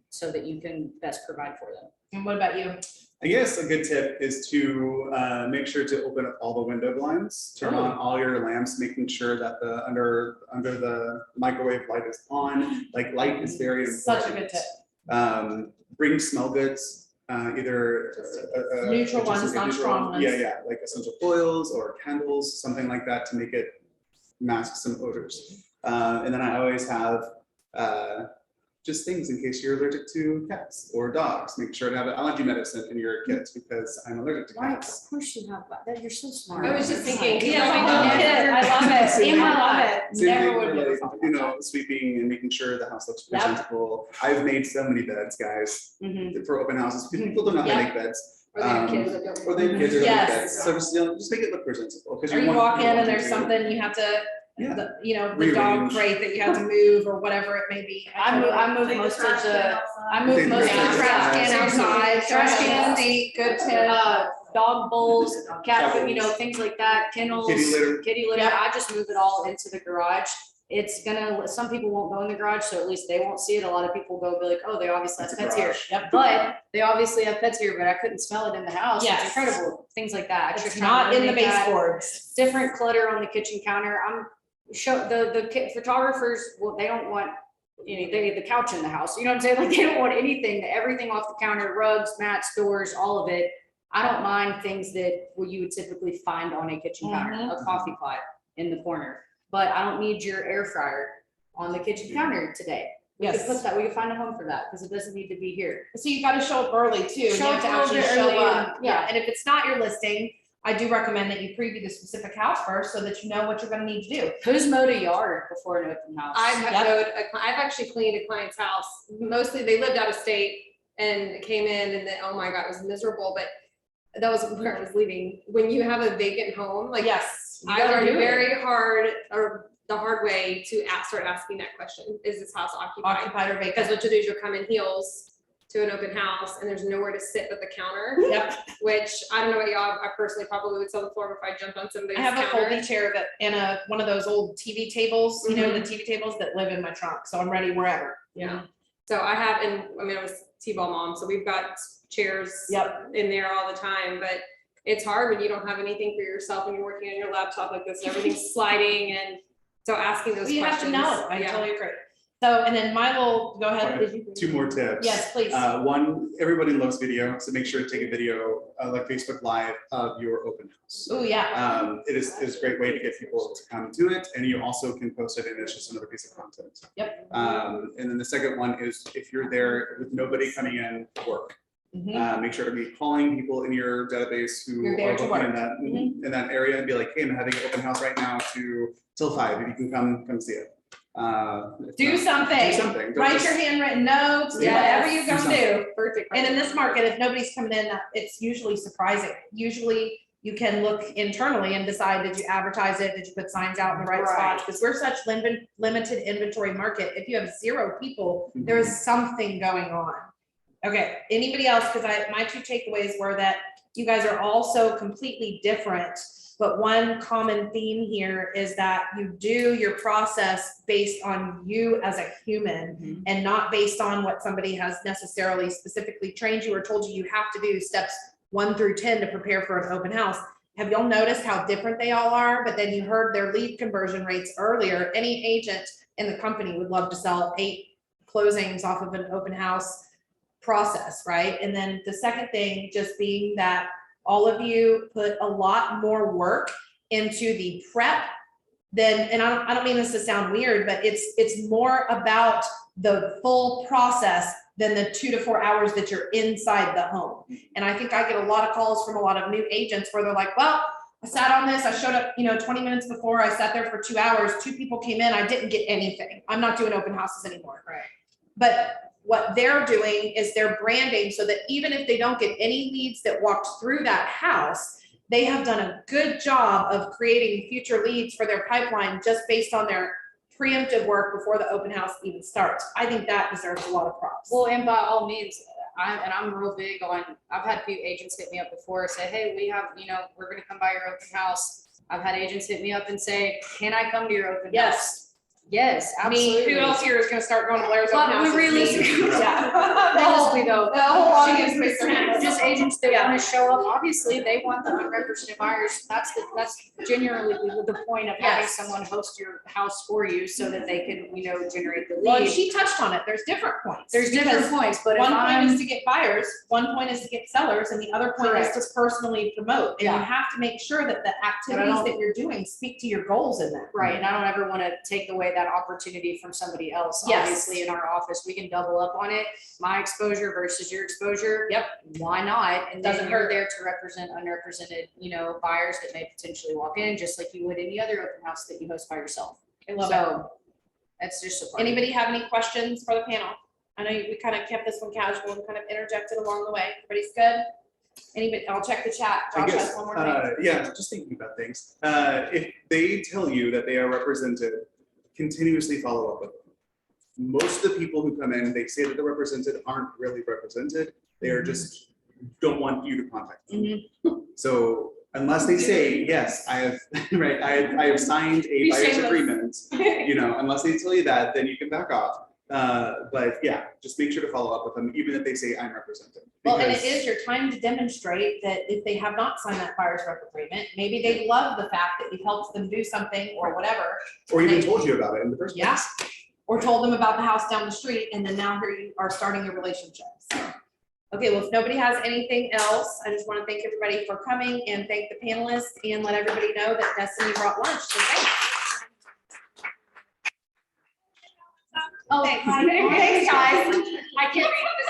so that you can best provide for them. And what about you? I guess a good tip is to make sure to open up all the window blinds, turn on all your lamps, making sure that the under the microwave light is on. Like, light is very important. Such a good tip. Bring smell goods, either Neutral just ones, a not neutral- strong ones. Yeah, like essential oils or candles, something like that, to make it mask some odors. And then I always have just things in case you're allergic to cats or dogs. Make sure to have allergy medicine in your kits, because I'm allergic to Right, cats. of course you have that. You're so smart. I was just thinking, Yeah, I I love it. Same I thing- love it. Same Never thing would for, have like, thought about that. sweeping and making sure the house looks Yep. presentable. I've made so many beds, guys, Mhm. for open houses. People don't know how to make beds. Or they have kids that don't. Or they have kids that don't make Yes. beds. So just make it look presentable. 'Cause Or you want- walk in want and there's to- something you have to, Yeah. the dog Rearrange. crate that you have to move or whatever it may be. I move most of the, I move Take the most of trash the Trash can outside, Trash cans, good tip. dog bowls, cat food, things like that, kennels, Kitty litter. kitty litter. Yep. I just move it all into the garage. some people won't go in the garage, so at least they won't see it. A lot of people go be like, oh, they obviously have It's a pets here. garage. Yep. But they obviously have pets here, but I couldn't smell it in the house. Yes. It's incredible. Things like that. I It's just not in the make that baseboards. different clutter on the kitchen counter. Photographers, well, they don't want they need the couch in the house. You know what I'm saying? Like they don't want anything, everything off the counter, rugs, mats, doors, all of it. I don't mind things that you would typically find on a kitchen counter, a coffee pot in the corner. But I don't need your air fryer on the kitchen counter today. We could put that, we could find a home for that because it doesn't need to be here. So you gotta show up early too. You Show have to up a little actually bit show early up. and- Yeah, and if it's not your listing, I do recommend that you preview the specific house first so that you know what you're gonna need to do. Who's mowed a yard before an open house? I've actually cleaned a client's house. Mostly they lived out of state and came in and then, oh my God, it was miserable. But that was where I was leaving. When you have a vacant home, like Yes. you I gotta learned do it. very hard or the hard way to start asking that question. Is this house occupied? Occupied or Because vacant. what you do is you'll come in heels to an open house and there's nowhere to sit but the counter, Yep, which I don't know what y'all, I personally probably would sell the floor if I jumped on somebody's I have a counter. foldy chair that, and one of those old TV tables, you know, the TV tables that live in my trunk, so I'm ready wherever. Yeah. So I have, and I mean, I was T-ball mom, so we've got chairs Yep. in there all the time, but it's hard when you don't have anything for yourself and you're working on your laptop like this and everything's sliding and so asking those Well, you have to questions. know, I Yeah. totally agree. So, and then my little, go ahead. Right. Did you? Two more tips. Yes, please. One, everybody loves video, so make sure to take a video, like Facebook Live of your open house. Oh, yeah. It is a great way to get people to come to it, and you also can post it, and it's just another piece of content. Yep. And then the second one is if you're there with nobody coming in to work, Mhm. make sure to be calling people in your database who You're there are to working in work. that Mhm. in that area and be like, hey, I'm having an open house right now till 5. If you can come see it. If Do not, something. Do something. Don't Write just- your handwritten notes, do Yeah. whatever you Do gonna something. do. Perfect. And in this market, if nobody's coming in, it's usually surprising. Usually you can look internally and decide, did you advertise it? Did you put signs out in the right Right. spots? Because we're such limited inventory market. If you have 0 people, there is something going on. Okay, anybody else? Because my 2 takeaways were that you guys are all so completely different. But one common theme here is that you do your process based on you as a human and not based on what somebody has necessarily specifically trained you or told you have to do steps 1 through 10 to prepare for an open house. Have y'all noticed how different they all are? But then you heard their lead conversion rates earlier. Any agent in the company would love to sell 8 closings off of an open house process, right? And then the second thing just being that all of you put a lot more work into the prep than, and I don't mean this to sound weird, but it's more about the full process than the 2 to 4 hours that you're inside the home. And I think I get a lot of calls from a lot of new agents where they're like, well, I sat on this, I showed up, 20 minutes before, I sat there for 2 hours, 2 people came in, I didn't get anything. I'm not doing open houses anymore. Right. But what they're doing is they're branding so that even if they don't get any leads that walked through that house, they have done a good job of creating future leads for their pipeline just based on their preemptive work before the open house even starts. I think that deserves a lot of props. Well, and by all means, I'm real big on, I've had a few agents hit me up before, say, hey, we have, we're gonna come by your open house. I've had agents hit me up and say, can I come to your open house? Yes. Yes, I mean, absolutely. who else here is gonna start going to Blair's But open house? we realistically- Yeah. Realistically though, The whole audience Just- makes their hands. just agents that want to show up, obviously, they want the unrepresented buyers. That's genuinely the point of having Yes. someone host your house for you so that they can, generate the Well, and lead. she touched on it. There's different points. There's different Because points, but if one point is I'm, to get buyers, one point is to get sellers, and the other point is to Correct. personally promote. And you Yeah. have to make sure that the activities don't- that you're doing speak to your goals in that. right, and I don't ever want to take away that opportunity from somebody else. Yes. Obviously, in our office, we can double up on it, my exposure versus your exposure. Yep. Why not? And Doesn't then you're hurt. there to represent unrepresented, buyers that may potentially walk in, just like you would any other open house that you host by yourself. I love it. So that's just a part. of it. Anybody have any questions for the panel? I know we kind of kept this one casual and kind of interjected along the way. Everybody's good? Anybody, I'll check the chat. I Josh guess, has one more thing. yeah, just thinking about things. If they tell you that they are represented, continuously follow up with them. Most of the people who come in, they say that they're represented, aren't really represented. They are just, don't want you to contact them. Mhm. So unless they say, yes, I have, right, I have signed a Be buyer's shameless. agreement, you know, unless they tell you that, then you can back off. But yeah, just make sure to follow up with them, even if they say I'm represented. Well, and it because- is your time to demonstrate that if they have not signed that buyer's rep agreement, maybe they love the fact that you helped them do something or whatever. Or even told you about it in the first place. Yeah. Or told them about the house down the street, and then now here you are starting a relationship. So, okay, well, if nobody has anything else, I just want to thank everybody for coming and thank the panelists and let everybody know that Destiny brought lunch. So thanks. Oh, Thanks. hi. Thanks, guys. I can't read this.